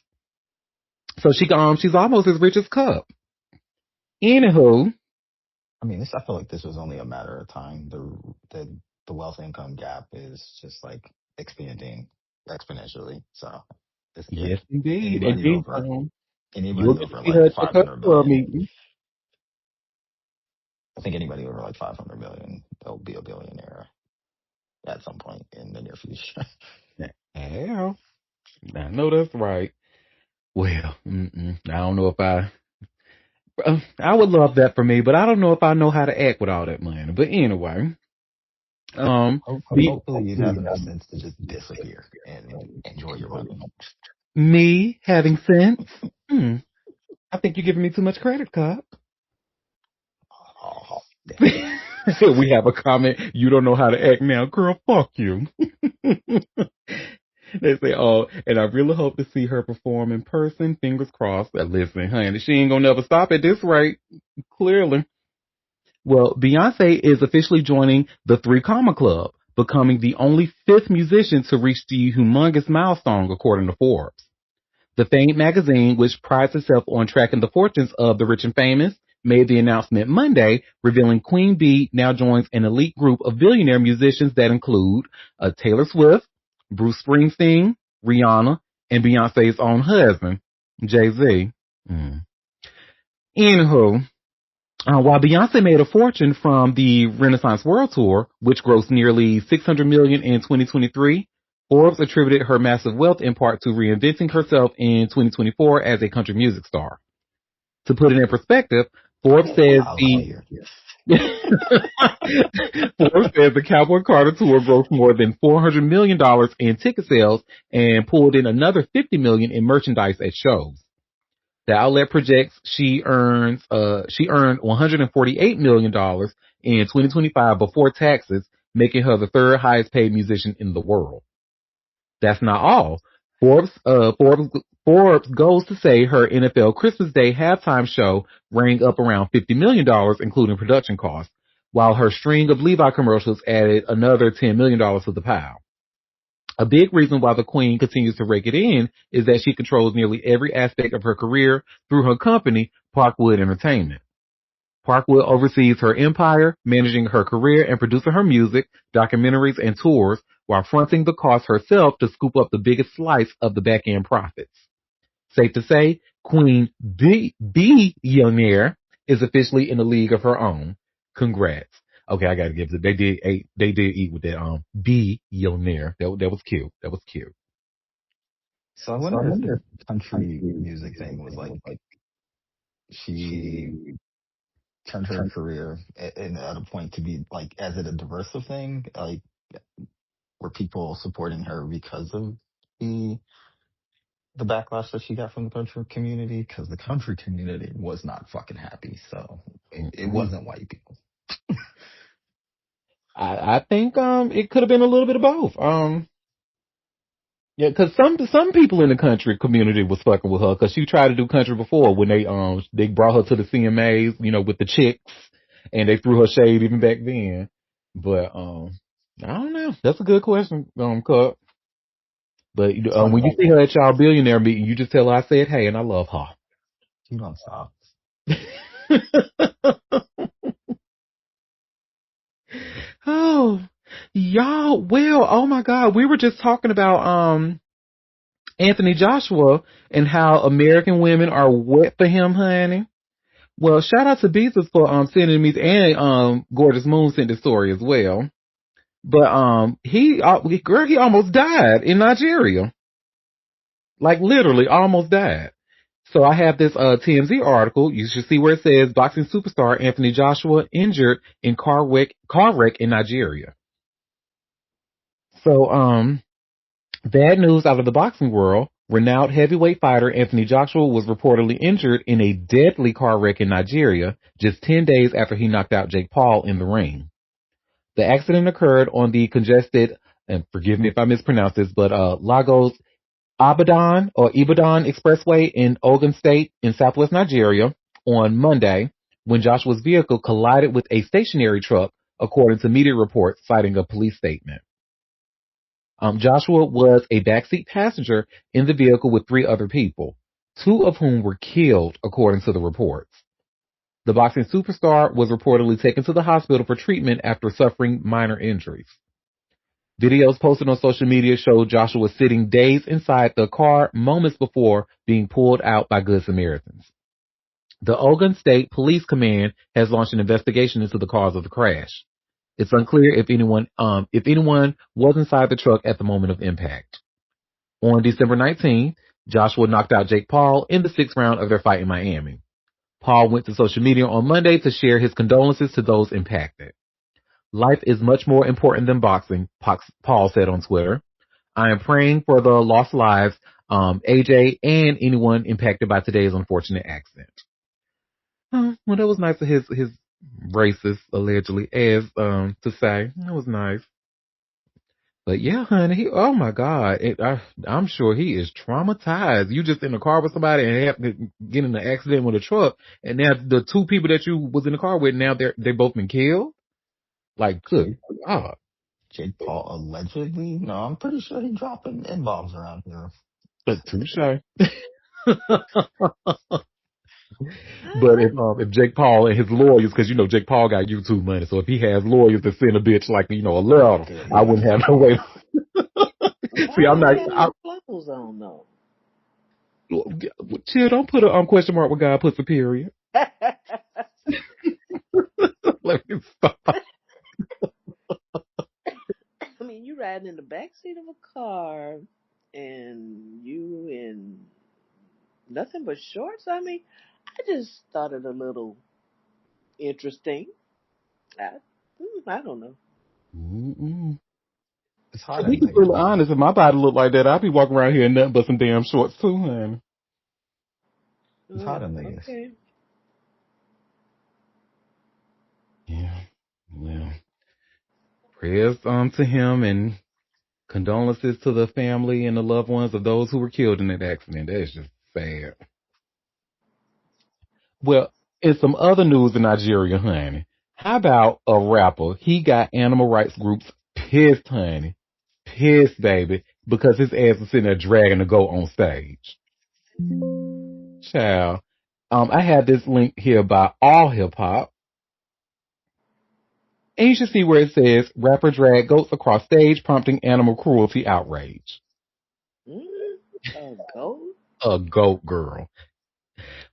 So she's almost as rich as Cup. Anywho, I mean, I feel like this was only a matter of time. The wealth income gap is just like expanding exponentially. So this yes, kid, indeed. And anybody then over you'll anybody get to over see like her at the Cup 500 Club million, meeting. I think anybody over like 500 million, they'll be a billionaire at some point in the near future. Hell, I know that's right. Well, I don't know if I would love that for me, but I don't know if I know how to act with all that money. But anyway, the Hopefully you'd have enough sense to just disappear and enjoy your money. me having sense. Hmm, I think you're giving me too much credit, Cup. Oh, damn. We have a comment. You don't know how to act now, girl. Fuck you. They say, oh, and I really hope to see her perform in person. Fingers crossed. Listen, honey, she ain't gonna never stop at this rate. Clearly. Well, Beyonce is officially joining the Three Comma Club, becoming the only fifth musician to reach the humongous milestone, according to Forbes. The famed magazine, which prides itself on tracking the fortunes of the rich and famous, made the announcement Monday, revealing Queen Bee now joins an elite group of billionaire musicians that include Taylor Swift, Bruce Springsteen, Rihanna, and Beyonce's own husband, Jay-Z. Anywho, while Beyonce made a fortune from the Renaissance World Tour, which grossed nearly $600 million in 2023, Forbes attributed her massive wealth in part to reinventing herself in 2024 as a country music star. To put it in perspective, Forbes says Wowza here. Forbes says the Cowboy Carter tour grossed more than $400 million in ticket sales and pulled in another $50 million in merchandise at shows. The outlet projects she earned $148 million in 2025 before taxes, making her the third highest paid musician in the world. That's not all. Forbes goes to say her NFL Christmas Day halftime show rang up around $50 million, including production costs, while her string of Levi commercials added another $10 million to the pile. A big reason why the Queen continues to rake it in is that she controls nearly every aspect of her career through her company, Parkwood Entertainment. Parkwood oversees her empire, managing her career and producing her music, documentaries, and tours, while fronting the cost herself to scoop up the biggest slice of the back-end profits. Safe to say, Queen Billionaire is officially in a league of her own. Congrats. Okay, I gotta give it. They did eat with that billionaire. That was cute. That was cute. So I wonder if the country music thing was like she turned her career at a point to be like, as it a divisive thing? Like, were people supporting her because of the the backlash that she got from the country community? Because the country community was not fucking happy. So it wasn't white people. I think it could have been a little bit of both. Yeah, because some people in the country community was fucking with her because she tried to do country before when they brought her to the CMAs, with the chicks, and they threw her shade even back then. But I don't know. That's a good question, Cut. But So when you see her at y'all billionaire meeting, you just tell her I said hey, and I love her. you don't stop. Oh, y'all. Well, oh my God, we were just talking about Anthony Joshua and how American women are wet for him, honey. Well, shout out to Beezus for sending me, and Gorgeous Moon sent the story as well. But he almost died in Nigeria. Like literally almost died. So I have this TMZ article. You should see where it says boxing superstar Anthony Joshua injured in car wreck in Nigeria. So bad news out of the boxing world. Renowned heavyweight fighter Anthony Joshua was reportedly injured in a deadly car wreck in Nigeria just 10 days after he knocked out Jake Paul in the ring. The accident occurred on the congested, and forgive me if I mispronounce this, but Lagos Ibadan Expressway in Ogun State in southwest Nigeria on Monday when Joshua's vehicle collided with a stationary truck, according to media reports citing a police statement. Joshua was a backseat passenger in the vehicle with three other people, two of whom were killed, according to the reports. The boxing superstar was reportedly taken to the hospital for treatment after suffering minor injuries. Videos posted on social media showed Joshua sitting dazed inside the car moments before being pulled out by Good Samaritans. The Ogun State Police Command has launched an investigation into the cause of the crash. It's unclear if anyone was inside the truck at the moment of impact. On December 19th, Joshua knocked out Jake Paul in the sixth round of their fight in Miami. Paul went to social media on Monday to share his condolences to those impacted. Life is much more important than boxing, Paul said on Twitter. I am praying for the lost lives, AJ, and anyone impacted by today's unfortunate accident. Well, that was nice of his racist, allegedly, as to say. That was nice. But yeah, honey, oh my God, I'm sure he is traumatized. You just in the car with somebody and have to get in an accident with a truck, and now the two people that you was in the car with, now they both been killed. Like, good God. Jake Paul allegedly? No, I'm pretty sure he dropping N-bombs around here. But touche. But I, if Jake Paul and his lawyers, because Jake Paul got YouTube money, so if he has lawyers to send a bitch like a Oh, letter, good I lord. wouldn't have no way. why See, I'm he not. got his clothes on though? Chill. Don't put a question mark where God puts a period. Let me stop. I mean, you riding in the back seat of a car, and you in nothing but shorts. I mean, I just thought it a little interesting. I, I don't know. Mm-mm. It's To hot be in completely Vegas. honest, if my body looked like that, I'd be walking around here in nothing but some damn shorts too, man. It's hot in Vegas. Okay. Yeah. Well, prayers to him and condolences to the family and the loved ones of those who were killed in that accident. That is just sad. Well, in some other news in Nigeria, honey, how about a rapper? He got animal rights groups pissed, honey. Pissed, baby, because his ass was sitting there dragging a goat on stage. Child. I have this link here by All Hip Hop. And you should see where it says rapper drag goats across stage prompting animal cruelty outrage. Mm, a goat? A goat girl.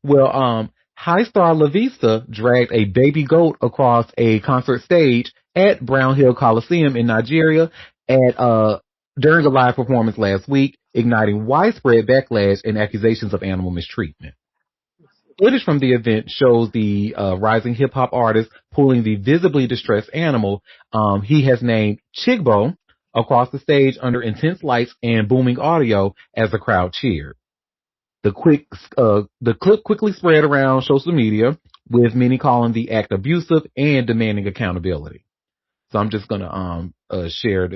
Well, High Star La Vista dragged a baby goat across a concert stage at Brown Hill Coliseum in Nigeria during a live performance last week, igniting widespread backlash and accusations of animal mistreatment. Footage from the event shows the rising hip hop artist pulling the visibly distressed animal he has named Chigbo across the stage under intense lights and booming audio as the crowd cheered. The clip quickly spread around social media, with many calling the act abusive and demanding accountability. So I'm just gonna share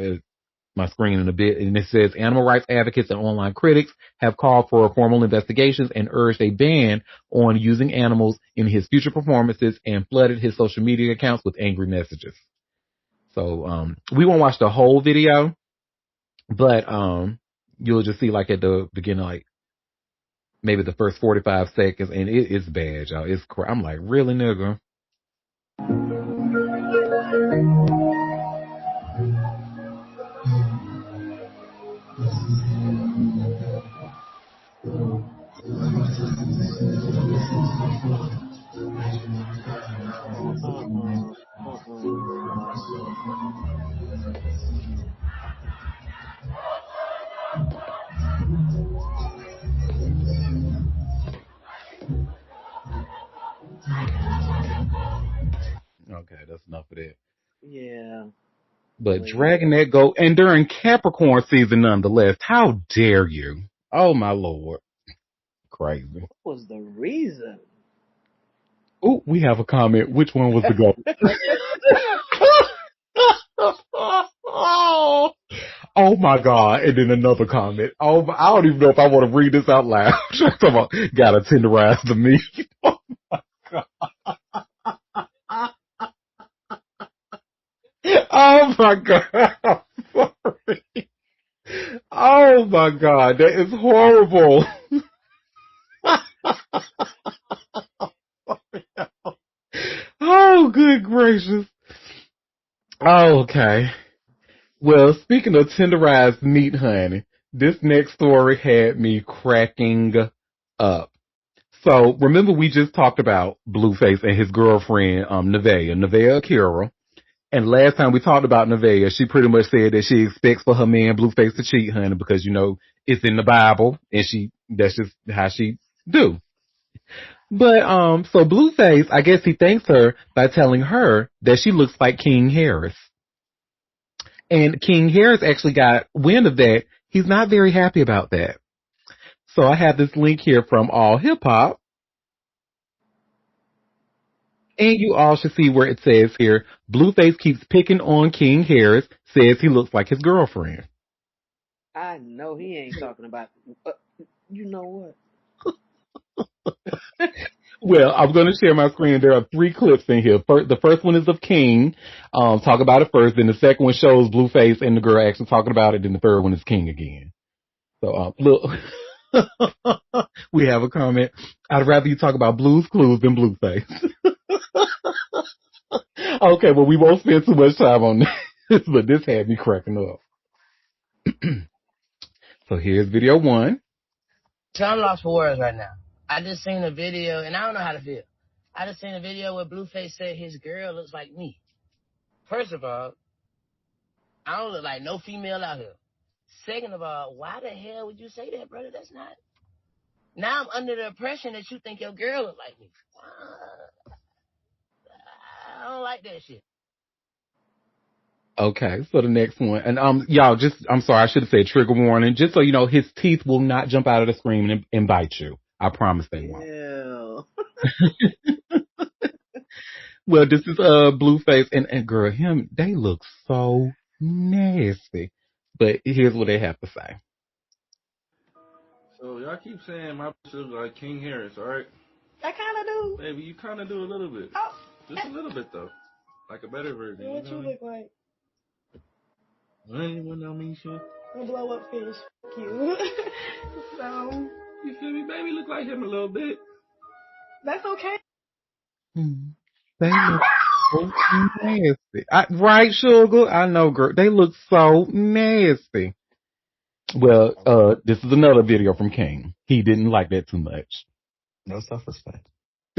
my screen in a bit, and it says animal rights advocates and online critics have called for formal investigations and urged a ban on using animals in his future performances and flooded his social media accounts with angry messages. So we won't watch the whole video, but you'll just see like at the beginning, like maybe the first 45 seconds, and it's bad, y'all. I'm like, really, nigga? Oh, Yeah. But Well, dragging that goat, and during Capricorn season nonetheless, how dare you? Oh my Lord. Crazy. what was the reason? Oh, we have a comment. Which one was the goat? Oh, oh my God. And then another comment. Oh, I don't even know if I want to read this out loud. Come on. Gotta tenderize the meat. Oh my God. I'm sorry. Oh my God. That is horrible. Oh, good gracious. Oh, okay. Well, speaking of tenderized meat, honey, this next story had me cracking up. So remember we just talked about Blueface and his girlfriend, Nevaeh Akira. And last time we talked about Nevaeh, she pretty much said that she expects for her man Blueface to cheat, honey, because it's in the Bible and that's just how she do. But so Blueface, I guess he thanks her by telling her that she looks like King Harris. And King Harris actually got wind of that. He's not very happy about that. So I have this link here from All Hip Hop. And you all should see where it says here, Blueface keeps picking on King Harris, says he looks like his girlfriend. I know he ain't talking about. Uh, you know what? Well, I'm going to share my screen. There are 3 clips in here. The first one is of King. Talk about it first. Then the second one shows Blueface and the girl actually talking about it. Then the third one is King again. So, look, we have a comment. I'd rather you talk about Blue's Clues than Blueface. Okay, well, we won't spend too much time on this, but this had me cracking up. So here's video 1. So I'm lost for words right now. I just seen a video, and I don't know how to feel. I just seen a video where Blueface said his girl looks like me. First of all, I don't look like no female out here. Second of all, why the hell would you say that, brother? That's not. Now I'm under the impression that you think your girl look like me. I don't like that shit. Okay, so the next one, and y'all, I'm sorry, I should have said trigger warning. Just so you know, his teeth will not jump out of the screen and bite you. I promise they won't. Yeah. Well, this is Blueface and girl, they look so nasty. But here's what they have to say. So y'all keep saying my bitch looks like King Harris, alright? I kind of do. Maybe you kind of do a little bit. Oh, just a little bit though. Like a better version. What you look like? I ain't want no mean shit. A blow up fish. Cute. So. You feel me? Baby look like him a little bit. That's okay. They look so nasty. Right, Sugar? I know, girl. They look so nasty. Well, this is another video from King. He didn't like that too much. No self-respect.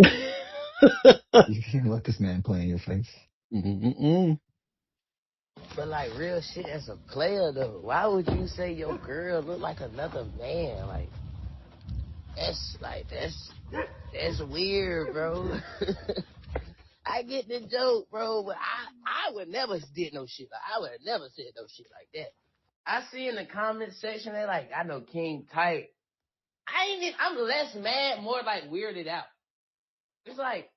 You can't let this man play in your face. Mm-mm. But like real shit, as a player though, why would you say your girl look like another man? Like that's weird, bro. I get the joke, bro, but I would never did no shit. I would have never said no shit like that. I see in the comment section they like, I know King tight. I'm less mad, more like weirded out. It's like,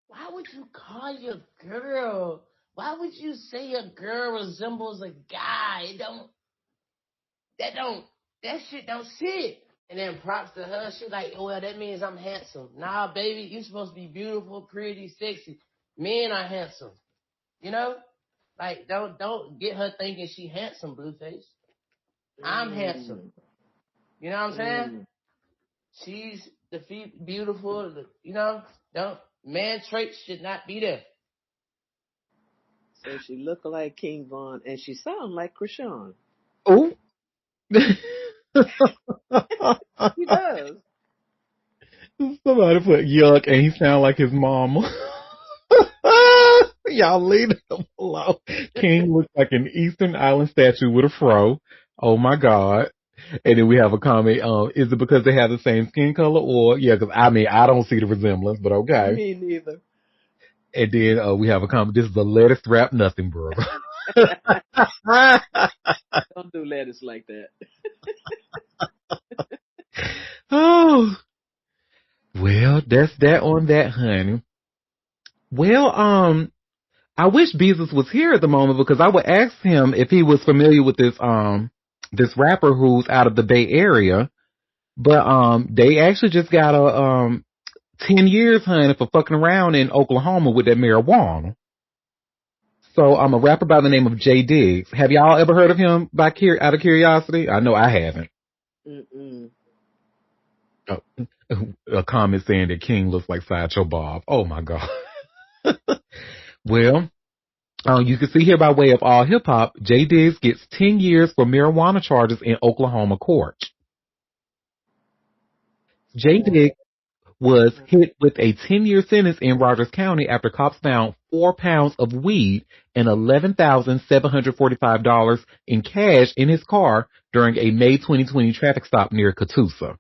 why would you call your girl? Why would you say your girl resembles a guy? That shit don't sit. And then props to her. She like, oh, well, that means I'm handsome. Nah, baby, you supposed to be beautiful, pretty, sexy. Men are handsome. You know? Like, don't get her thinking she handsome, Blueface. I'm handsome. You know what I'm saying? She's beautiful. You know? Man traits should not be there. So she look like King Von, and she sound like Krishan. Oh. He does. Somebody put yuck, and he sound like his mama. Y'all leave him alone. King looks like an Eastern Island statue with a fro. Oh my God. And then we have a comment, is it because they have the same skin color or, yeah, because I don't see the resemblance, but okay. Me neither. And then we have a comment. This is the lettuce wrap nothing burger. Don't do lettuce like that. Oh, well, that's that on that, honey. Well, I wish Beezus was here at the moment because I would ask him if he was familiar with this rapper who's out of the Bay Area. But they actually just got a 10 years, honey, for fucking around in Oklahoma with that marijuana. So I'm a rapper by the name of Jay Diggs. Have y'all ever heard of him out of curiosity? I know I haven't. Mm-mm. Oh, a comment saying that King looks like Sideshow Bob. Oh my God. Well, you can see here by way of all hip hop, Jay Diggs gets 10 years for marijuana charges in Oklahoma courts. Jay Oh, Diggs was hit with a 10-year sentence in Rogers County after cops found 4 pounds of weed and $11,745 in cash in his car during a May 2020 traffic stop near Catoosa.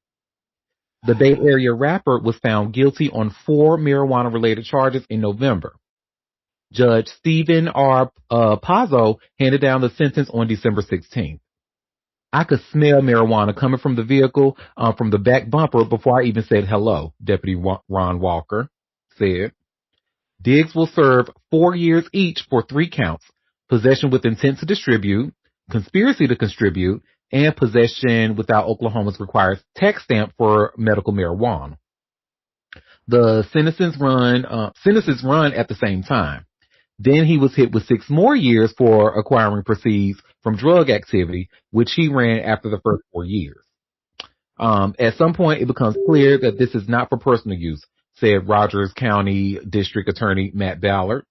The Bay wow. Area rapper was found guilty on 4 marijuana-related charges in November. Judge Stephen R. Pazzo handed down the sentence on December 16th. I could smell marijuana coming from the vehicle, from the back bumper before I even said hello, Deputy Ron Walker said. Diggs will serve 4 years each for 3 counts: possession with intent to distribute, conspiracy to contribute, and possession without Oklahoma's required tax stamp for medical marijuana. The sentences run at the same time. Then he was hit with 6 more years for acquiring proceeds from drug activity, which he ran after the first 4 years. At some point, it becomes clear that this is not for personal use, said Rogers County District Attorney Matt Ballard.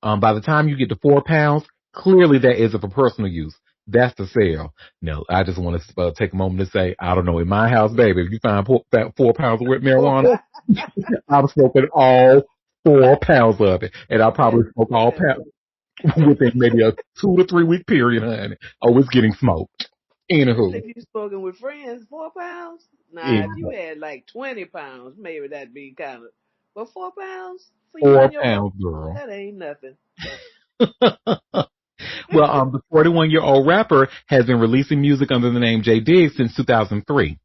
By the time you get to 4 pounds, clearly that isn't for personal use. That's the sale. No, I just want to take a moment to say, I don't know, in my house, baby, if you find 4 pounds of wet marijuana, I'm smoking all 4 pounds of it. And I'll That probably smoke all that pounds within maybe a 2 to 3 week period, honey. Oh, it's getting smoked. Well, Anywho, if you spoken with friends, 4 pounds. Nah, yeah, if you had like 20 pounds, maybe that'd be kind of. But 4 pounds for you four and your wife, pounds, girl. that ain't nothing. Well, the 41-year-old rapper has been releasing music under the name Jay Diggs since 2003.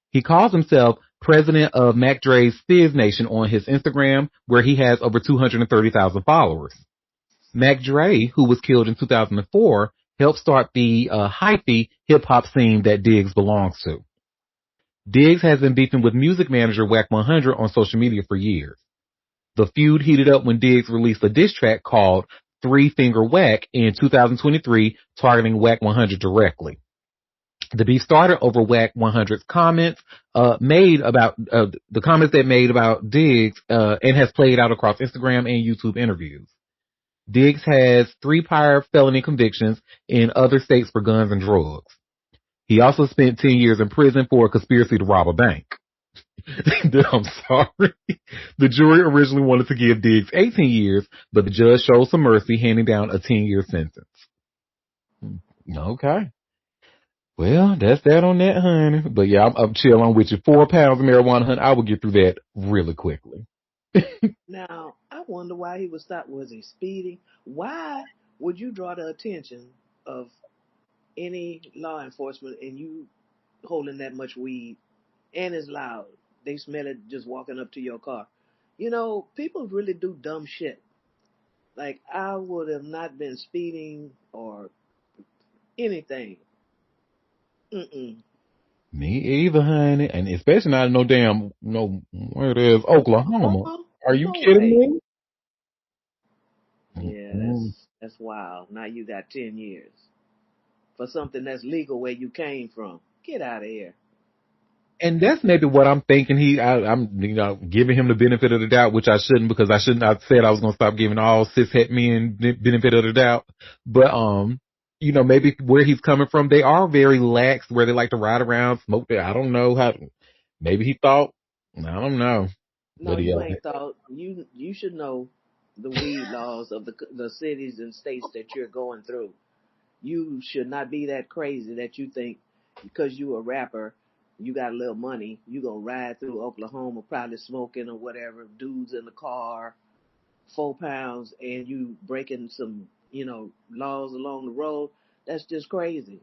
He calls himself president of Mac Dre's Fizz Nation on his Instagram, where he has over 230,000 followers. Mac Dre, who was killed in 2004, helped start the hyphy hip-hop scene that Diggs belongs to. Diggs has been beefing with music manager Wack 100 on social media for years. The feud heated up when Diggs released a diss track called Three Finger Whack in 2023, targeting Wack 100 directly. The beef started over Wack 100's comments made about the comments that made about Diggs and has played out across Instagram and YouTube interviews. Diggs has 3 prior felony convictions in other states for guns and drugs. He also spent 10 years in prison for a conspiracy to rob a bank. I'm sorry. The jury originally wanted to give Diggs 18 years, but the judge showed some mercy, handing down a 10-year sentence. Okay. Well, that's that on that, honey. But yeah, I'm chill on with you. 4 pounds of marijuana, honey. I will get through that really quickly. Now, I wonder why he was stopped. Was he speeding? Why would you draw the attention of any law enforcement and you holding that much weed and it's loud? They smell it just walking up to your car. You know, people really do dumb shit. Like, I would have not been speeding or anything. Mm-mm. Me either, honey. And especially not in no damn, no, where it is, Oklahoma. Oklahoma? Are you No kidding way. me? Yeah, Mm-mm. that's wild. Now you got 10 years for something that's legal where you came from. Get out of here. And that's maybe what I'm thinking. I'm giving him the benefit of the doubt, which I shouldn't, because I shouldn't. I said I was going to stop giving all cishet men the benefit of the doubt. But maybe where he's coming from, they are very lax, where they like to ride around, smoke there. I don't know how. Maybe he thought. I don't know. No, But you yeah, ain't thought. You should know the weed laws of the cities and states that you're going through. You should not be that crazy that you think because you a rapper, you got a little money, you gonna ride through Oklahoma probably smoking or whatever, dudes in the car, 4 pounds and you breaking some, laws along the road, that's just crazy.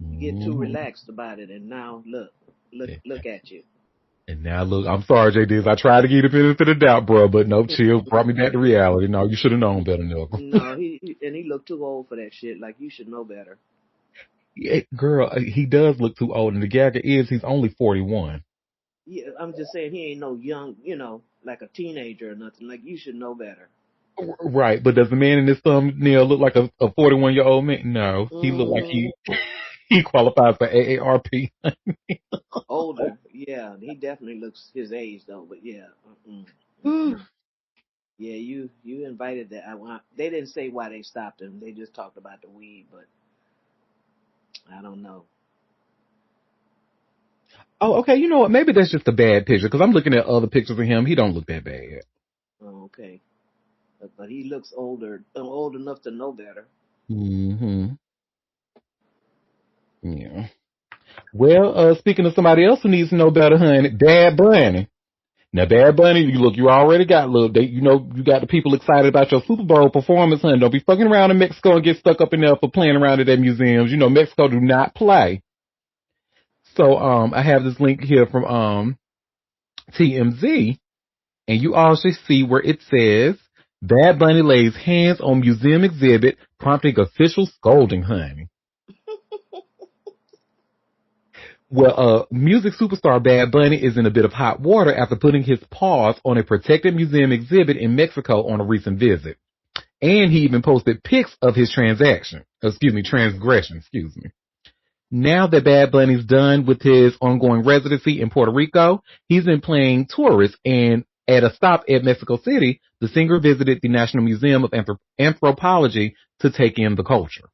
You get too Mm-hmm. relaxed about it, and now look at you. And now look, I'm sorry, JD. I tried to give you the benefit of the doubt, bro, but no, chill. Brought me back to reality. No, you should have known better, Nickel. No, he looked too old for that shit. Like, you should know better. Yeah, girl, he does look too old, and the gag is he's only 41. Yeah, I'm just saying he ain't no young, like a teenager or nothing. Like, you should know better. Right, but does the man in this thumbnail look like a 41-year-old man? No, he look like Hmm. he qualifies for AARP. Older, yeah. He definitely looks his age though. But yeah, mm-mm. Yeah. You invited that. They didn't say why they stopped him. They just talked about the weed, but I don't know. Oh, okay. You know what? Maybe that's just a bad picture because I'm looking at other pictures of him. He don't look that bad. Oh, okay, but he looks older, old enough to know better. Hmm. Yeah. Well, speaking of somebody else who needs to know better, honey, Bad Bunny. Now, Bad Bunny, you already got you got the people excited about your Super Bowl performance, honey. Don't be fucking around in Mexico and get stuck up in there for playing around at their museums. You know, Mexico do not play. So, I have this link here from, TMZ, and you all should see where it says, Bad Bunny lays hands on museum exhibit, prompting official scolding, honey. Well, music superstar Bad Bunny is in a bit of hot water after putting his paws on a protected museum exhibit in Mexico on a recent visit. And he even posted pics of his transgression, Now that Bad Bunny's done with his ongoing residency in Puerto Rico, he's been playing tourist, and at a stop at Mexico City, the singer visited the National Museum of Anthropology to take in the culture.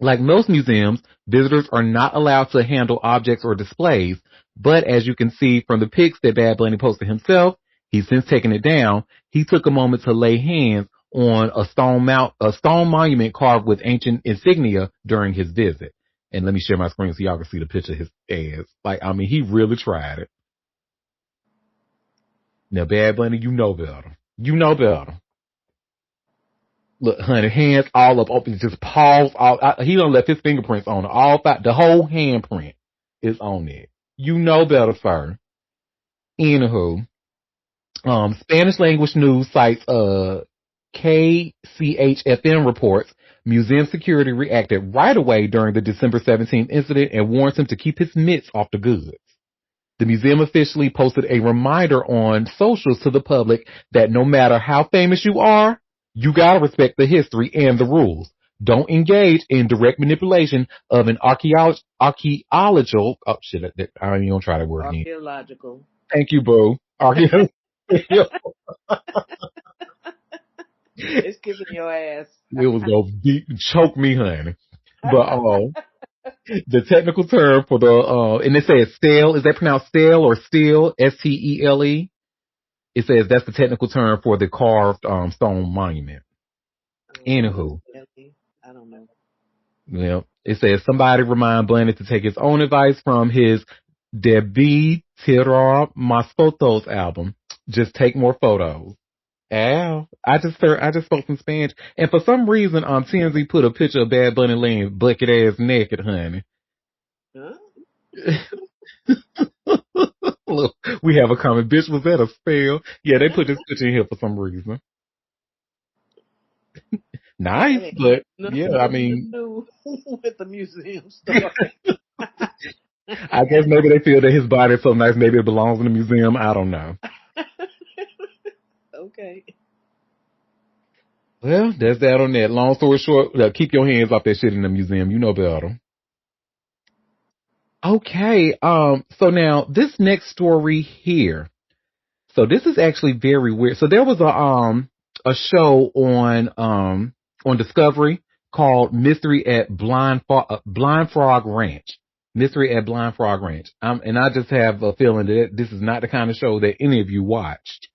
Like most museums, visitors are not allowed to handle objects or displays, but as you can see from the pics that Bad Bunny posted himself, he's since taken it down. He took a moment to lay hands on a stone monument carved with ancient insignia during his visit. And let me share my screen so y'all can see the picture of his ass. He really tried it. Now, Bad Bunny, you know better. You know better. Look, honey, hands all up, open, just paws. He don't left his fingerprints on it. All five, the whole handprint is on it. You know better, sir. Anywho, Spanish language news sites, KCHFM reports museum security reacted right away during the December 17th incident and warned him to keep his mitts off the goods. The museum officially posted a reminder on socials to the public that no matter how famous you are, you gotta respect the history and the rules. Don't engage in direct manipulation of an archaeological, oh shit, I don't even gonna try that word again. Archaeological. Thank you, boo. It's kicking your ass. It was gonna choke me, honey. But, the technical term for and it says stele, is that pronounced stele or stele, Stele? It says that's the technical term for the carved stone monument. Anywho, I don't know. well, it says somebody remind Bunny to take his own advice from his Debí Tirar Más Fotos album. Just take more photos. Ow. I just spoke some Spanish. And for some reason, TMZ put a picture of Bad Bunny laying bucket ass naked, honey. Huh? Look, we have a comment. Bitch, was that a spell? Yeah, they put this picture in here for some reason. Nice, Hey, but yeah, I mean, with the museum stuff. I guess maybe they feel that his body is so nice, maybe it belongs in the museum. I don't know. Okay. Well, that's that on that. Long story short, keep your hands off that shit in the museum. You know better. Okay, so now this next story here. So this is actually very weird. So there was a show on Discovery called Mystery at Blind Frog Ranch. Mystery at Blind Frog Ranch. And I just have a feeling that this is not the kind of show that any of you watched.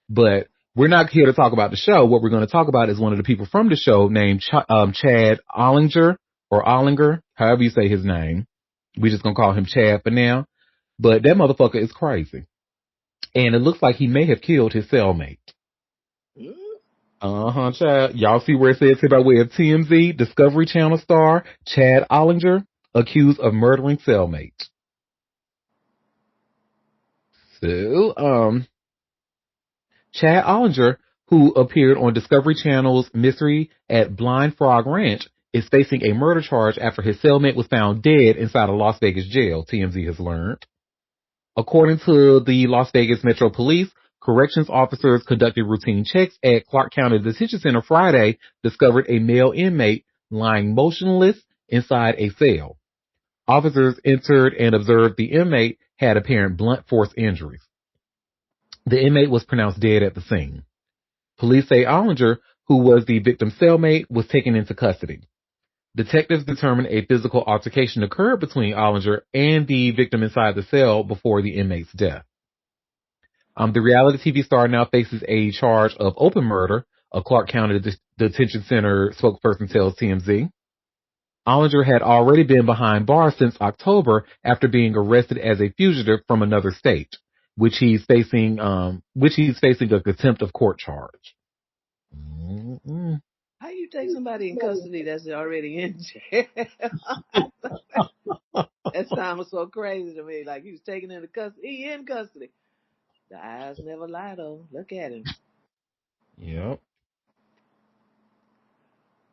But we're not here to talk about the show. What we're going to talk about is one of the people from the show named Chad Ollinger, however you say his name. We're just going to call him Chad for now. But that motherfucker is crazy. And it looks like he may have killed his cellmate. Child. Y'all see where it says here by way of TMZ, Discovery Channel star Chad Ollinger accused of murdering cellmate. So, Chad Ollinger, who appeared on Discovery Channel's Mystery at Blind Frog Ranch, is facing a murder charge after his cellmate was found dead inside a Las Vegas jail, TMZ has learned. According to the Las Vegas Metro Police, corrections officers conducted routine checks at Clark County Detention Center Friday, discovered a male inmate lying motionless inside a cell. Officers entered and observed the inmate had apparent blunt force injuries. The inmate was pronounced dead at the scene. Police say Ollinger, who was the victim's cellmate, was taken into custody. Detectives determined a physical altercation occurred between Ollinger and the victim inside the cell before the inmate's death. The reality TV star now faces a charge of open murder, a Clark County Detention Center spokesperson tells TMZ. Ollinger had already been behind bars since October after being arrested as a fugitive from another state, which he's facing a contempt of court charge. Mm-mm. How you take somebody in custody that's already in jail? That sounds so crazy to me. Like he was taken into custody. He in custody. The eyes never lie though. Look at him. Yep.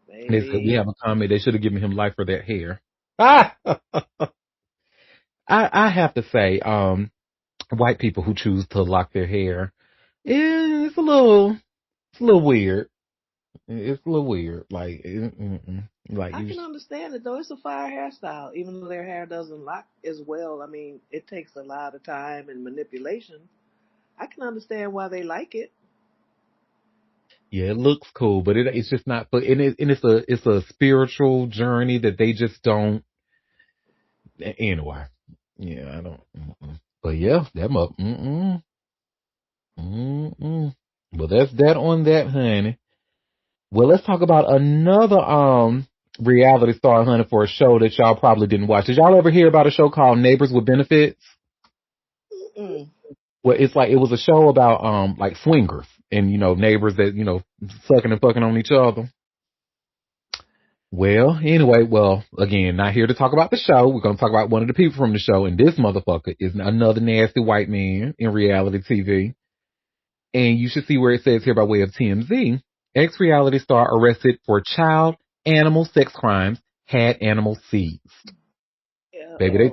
They said we Baby. have a comment. They should have given him life for that hair. Ah! I have to say, white people who choose to lock their hair, it's a little weird. It's a little weird. Like, like I can understand it though. It's a fire hairstyle, even though their hair doesn't lock as well. I mean, it takes a lot of time and manipulation. I can understand why they like it. yeah, it looks cool, but it's just not. But it's a spiritual journey that they just don't. Anyway, yeah, I don't. But yeah, them up. Well, that's that on that, honey. Well, let's talk about another reality star, honey, for a show that y'all probably didn't watch. Did y'all ever hear about a show called Neighbors with Benefits? Mm-mm. Well, it's like it was a show about like swingers and neighbors that sucking and fucking on each other. Well, anyway, again, not here to talk about the show. We're gonna talk about one of the people from the show, and this motherfucker is another nasty white man in reality TV. And you should see where it says here by way of TMZ, ex-reality star arrested for child animal sex crimes, had animals seized. Yeah, Baby,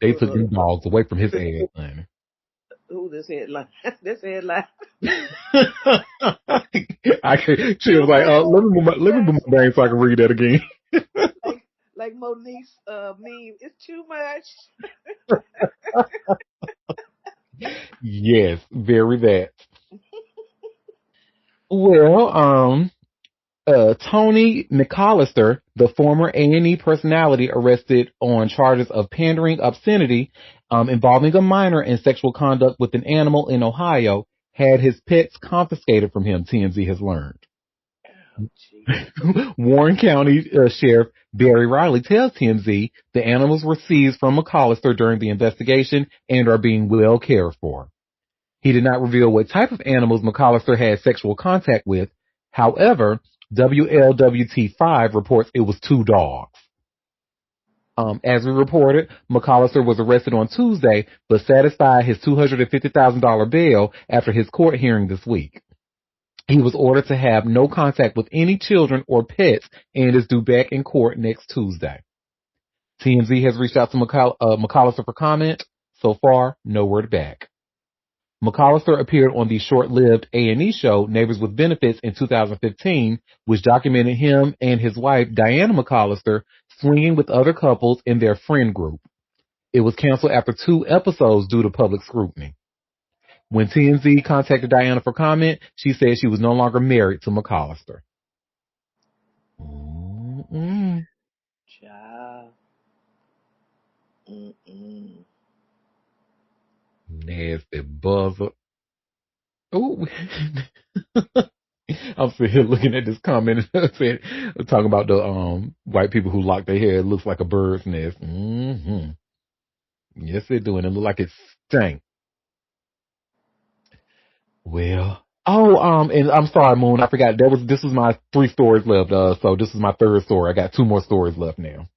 they took them dogs away from his ass, honey. Ooh, this headline. This headline. She was like, let me move my brain so I can read that again. like Monique's meme. It's too much. Yes, very that. Well, Tony McAllister, the former A&E personality arrested on charges of pandering obscenity involving a minor and sexual conduct with an animal in Ohio, had his pets confiscated from him, TMZ has learned. Oh, Warren County Sheriff Barry Riley tells TMZ the animals were seized from McAllister during the investigation and are being well cared for. He did not reveal what type of animals McAllister had sexual contact with. However, WLWT5 reports it was 2 dogs. As we reported, McAllister was arrested on Tuesday, but satisfied his $250,000 bail after his court hearing this week. He was ordered to have no contact with any children or pets and is due back in court next Tuesday. TMZ has reached out to McAllister for comment. So far, no word back. McAllister appeared on the short-lived A&E show Neighbors with Benefits in 2015, which documented him and his wife, Diana McAllister, swinging with other couples in their friend group. It was canceled after 2 episodes due to public scrutiny. When TMZ contacted Diana for comment, she said she was no longer married to McAllister. child. Mm-mm. Nasty buzzer. Ooh. I'm sitting here looking at this comment and talking about the white people who lock their hair. It looks like a bird's nest. Mm-hmm. Yes, they do, and it look like it stank. Well, Oh, and I'm sorry, Moon. I forgot. This was my 3 stories left. So this is my third story. I got 2 more stories left now.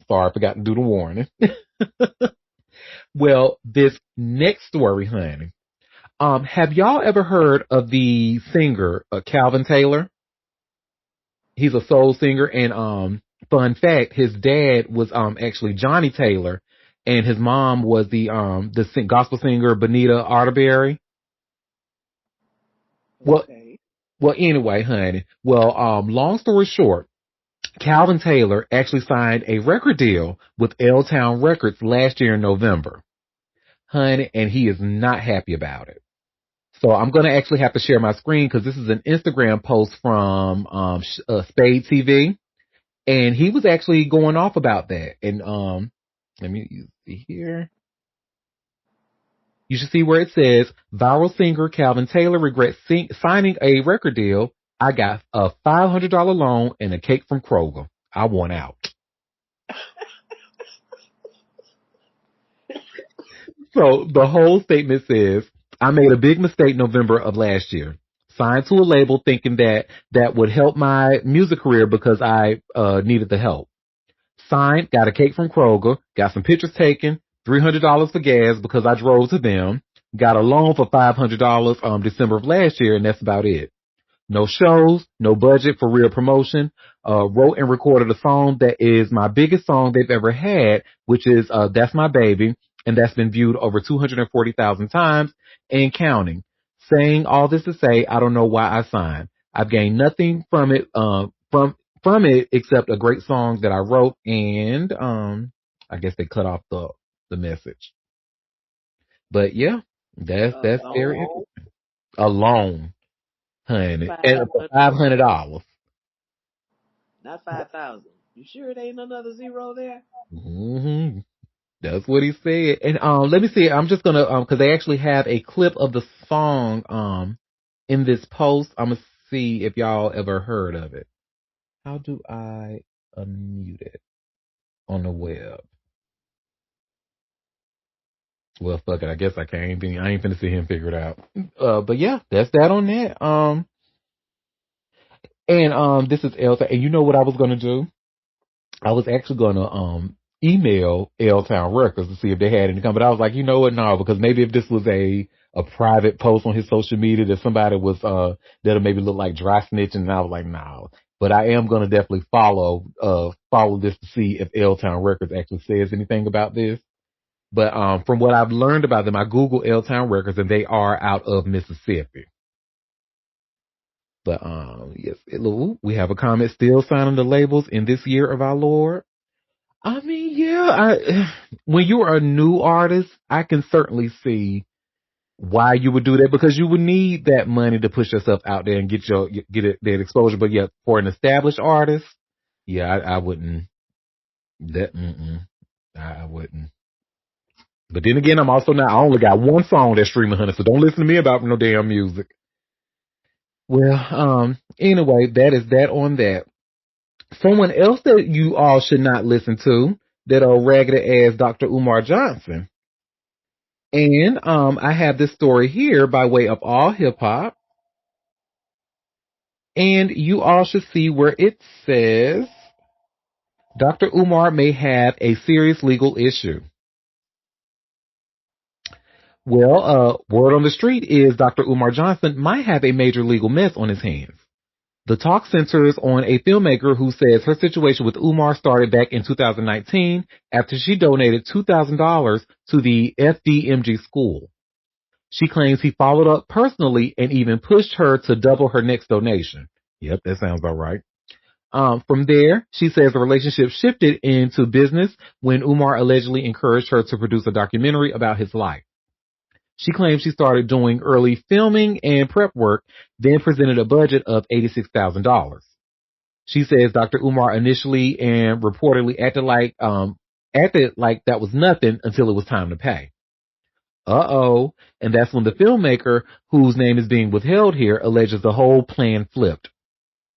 Sorry, I forgot to do the warning. Well, this next story, honey. Have y'all ever heard of the singer Calvin Taylor? He's a soul singer, and fun fact, his dad was actually Johnny Taylor, and his mom was the gospel singer Benita Arterberry. Well, Okay. well, anyway, honey. Well, long story short, Calvin Taylor actually signed a record deal with L Town Records last year in November, honey, and he is not happy about it. So I'm going to actually have to share my screen because this is an Instagram post from Spade TV, and he was actually going off about that. And let me see here. You should see where it says viral singer Calvin Taylor regrets signing a record deal. I got a $500 loan and a cake from Kroger. I want out. So the whole statement says, I made a big mistake November of last year. Signed to a label thinking that would help my music career because I needed the help. Signed, got a cake from Kroger, got some pictures taken, $300 for gas because I drove to them, got a loan for $500 December of last year, and that's about it. No shows, no budget for real promotion. Wrote and recorded a song that is my biggest song they've ever had, which is That's My Baby, and that's been viewed over 240,000 times and counting. Saying all this to say, I don't know why I signed. I've gained nothing from it, from it except a great song that I wrote, and I guess they cut off the message. But yeah, that's very Alone. interesting. Alone, honey, and for $500, $500. not 5,000. You sure it ain't another zero there? Hmm. That's what he said. And let me see. I'm just gonna because they actually have a clip of the song in this post. I'm gonna see if y'all ever heard of it. How do I unmute it on the web? Well, fuck it. I guess I can't. I ain't finna see him figure it out. But yeah, that's that on that. And this is Elsa. And you know what I was gonna do? I was actually gonna email L Town Records to see if they had any come, but I was like, you know what, no, because maybe if this was a private post on his social media that somebody was that'll maybe look like dry snitching, and I was like, no. But I am gonna definitely follow this to see if L Town Records actually says anything about this. But from what I've learned about them, I Google L Town Records and they are out of Mississippi. But yes, we have a comment still signing the labels in this year of our Lord. I mean, yeah, when you're a new artist, I can certainly see why you would do that because you would need that money to push yourself out there and that exposure. But yeah, for an established artist, yeah, I wouldn't. That I wouldn't. But then again, I'm also not. I only got one song that's streaming, honey. So don't listen to me about no damn music. Well, anyway, that is that on that. Someone else that you all should not listen to, that old raggedy ass Dr. Umar Johnson. And I have this story here by way of All Hip Hop. And you all should see where it says Dr. Umar may have a serious legal issue. Well, word on the street is Dr. Umar Johnson might have a major legal mess on his hands. The talk centers on a filmmaker who says her situation with Umar started back in 2019 after she donated $2,000 to the FDMG school. She claims he followed up personally and even pushed her to double her next donation. Yep, that sounds about right. From there, she says the relationship shifted into business when Umar allegedly encouraged her to produce a documentary about his life. She claims she started doing early filming and prep work, then presented a budget of $86,000. She says Dr. Umar initially and reportedly acted like that was nothing until it was time to pay. Uh-oh. And that's when the filmmaker, whose name is being withheld here, alleges the whole plan flipped.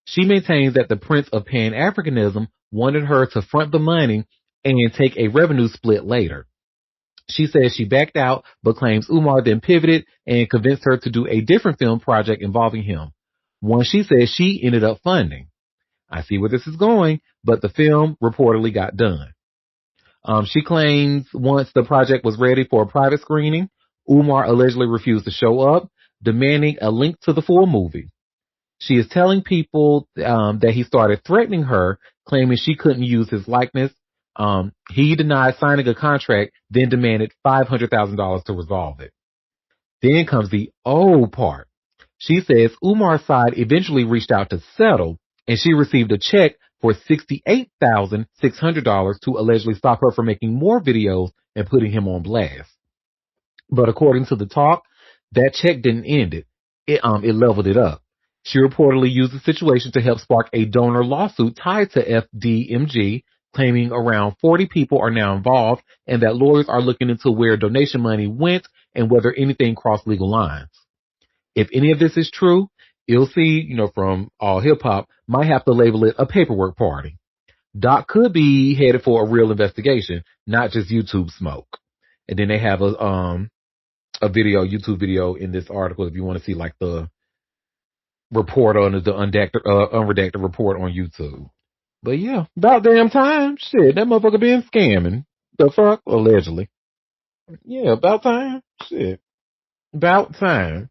She maintains that the Prince of Pan-Africanism wanted her to front the money and take a revenue split later. She says she backed out, but claims Umar then pivoted and convinced her to do a different film project involving him. One she says she ended up funding. I see where this is going, but the film reportedly got done. She claims once the project was ready for a private screening, Umar allegedly refused to show up, demanding a link to the full movie. She is telling people that he started threatening her, claiming she couldn't use his likeness. He denied signing a contract, then demanded $500,000 to resolve it. Then comes the old part. She says Umar's side eventually reached out to settle, and she received a check for $68,600 to allegedly stop her from making more videos and putting him on blast. But according to the talk, that check didn't end it. It leveled it up. She reportedly used the situation to help spark a donor lawsuit tied to FDMG, claiming around 40 people are now involved and that lawyers are looking into where donation money went and whether anything crossed legal lines. If any of this is true, ILC, from All Hip Hop, might have to label it a paperwork party. Doc could be headed for a real investigation, not just YouTube smoke. And then they have a YouTube video in this article if you want to see like the report on the unredacted report on YouTube. But yeah, about damn time. Shit, that motherfucker been scamming. The fuck? Allegedly. Yeah, about time. Shit. About time.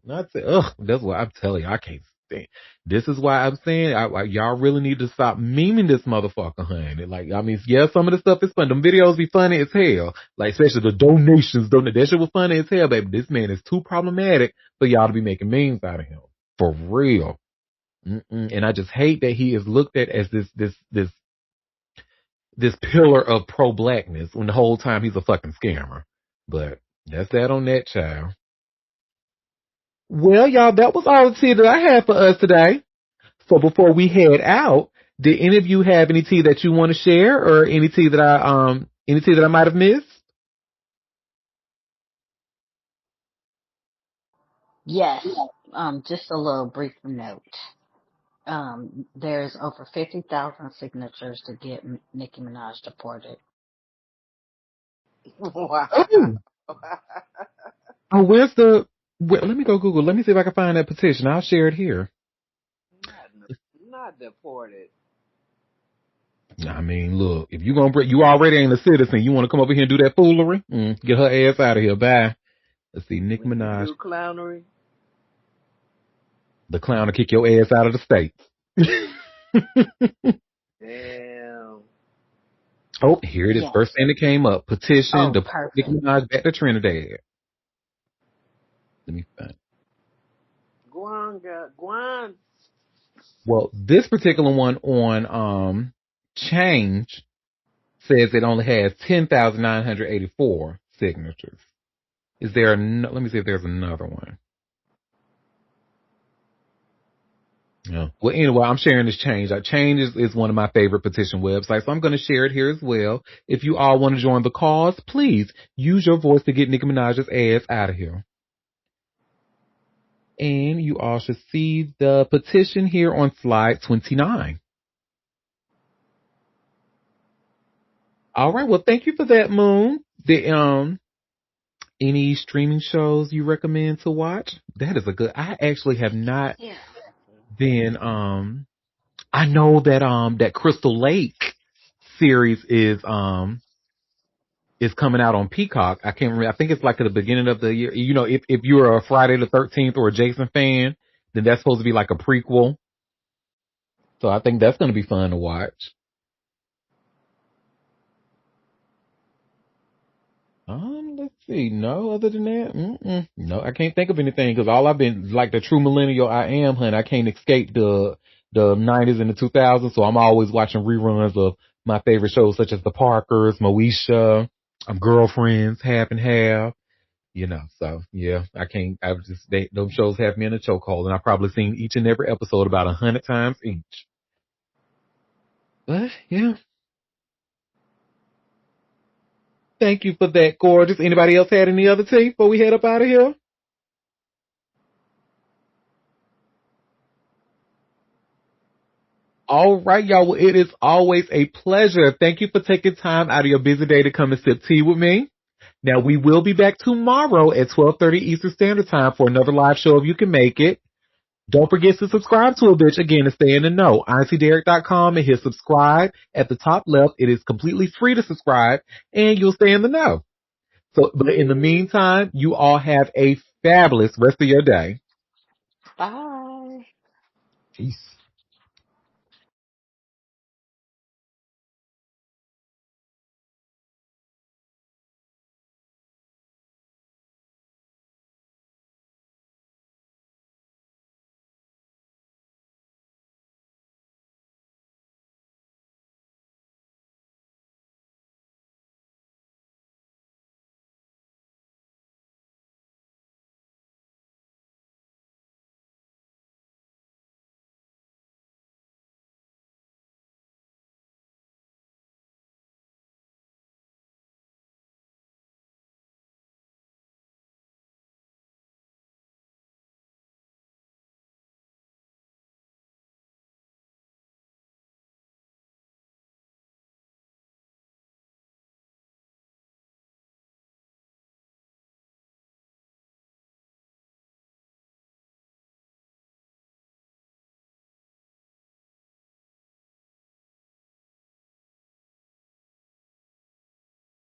Not say, that's what I'm telling you. I can't stand. This is why I'm saying y'all really need to stop memeing this motherfucker, honey. Like, I mean, yeah, some of the stuff is fun. Them videos be funny as hell. Like, especially the donations. That shit was funny as hell, baby. This man is too problematic for y'all to be making memes out of him. For real. And I just hate that he is looked at as this pillar of pro-blackness when the whole time he's a fucking scammer. But that's that on that, child. Well, y'all, that was all the tea that I had for us today. So before we head out, did any of you have any tea that you want to share, or any tea that I might have missed? Yes. Just a little brief note. There's over 50,000 signatures to get Nicki Minaj deported. Wow. Oh, let me go Google. Let me see if I can find that petition. I'll share it here. Not deported. I mean, look, if you already ain't a citizen, you want to come over here and do that foolery? Get her ass out of here. Bye. Let's see, Nicki When Minaj. you do clownery. The clown will kick your ass out of the States. Damn. Oh, here it is. Yes. First thing that came up. Petition to perfect. Nicki Minaj back to Trinidad. Let me find. Guan. Well, this particular one on Change says it only has 10,984 signatures. Is there let me see if there's another one. Yeah. Well, anyway, I'm sharing this Change. Change is one of my favorite petition websites, so I'm going to share it here as well. If you all want to join the cause, please use your voice to get Nicki Minaj's ass out of here. And you all should see the petition here on slide 29. All right. Well, thank you for that, Moon. Any streaming shows you recommend to watch? That is a good. I actually have not been. I know that that Crystal Lake series is coming out on Peacock. I can't remember. I think it's like at the beginning of the year. You know, if you're a Friday the 13th or a Jason fan, then that's supposed to be like a prequel. So I think that's going to be fun to watch. Let's see. No, other than that, no, I can't think of anything because all I've been like the true millennial I am, honey. I can't escape the 90s and the 2000s, so I'm always watching reruns of my favorite shows such as The Parkers, Moesha, Girlfriends, Half and Half. You know, so yeah, I can't. Those shows have me in a chokehold, and I've probably seen each and every episode about 100 times each. But yeah. Thank you for that, gorgeous. Anybody else had any other tea before we head up out of here? All right, y'all. Well, it is always a pleasure. Thank you for taking time out of your busy day to come and sip tea with me. Now, we will be back tomorrow at 12:30 Eastern Standard Time for another live show if you can make it. Don't forget to subscribe to a bitch again to stay in the know. AuntieDerek.com and hit subscribe at the top left. It is completely free to subscribe and you'll stay in the know. So, but in the meantime, you all have a fabulous rest of your day. Bye. Peace.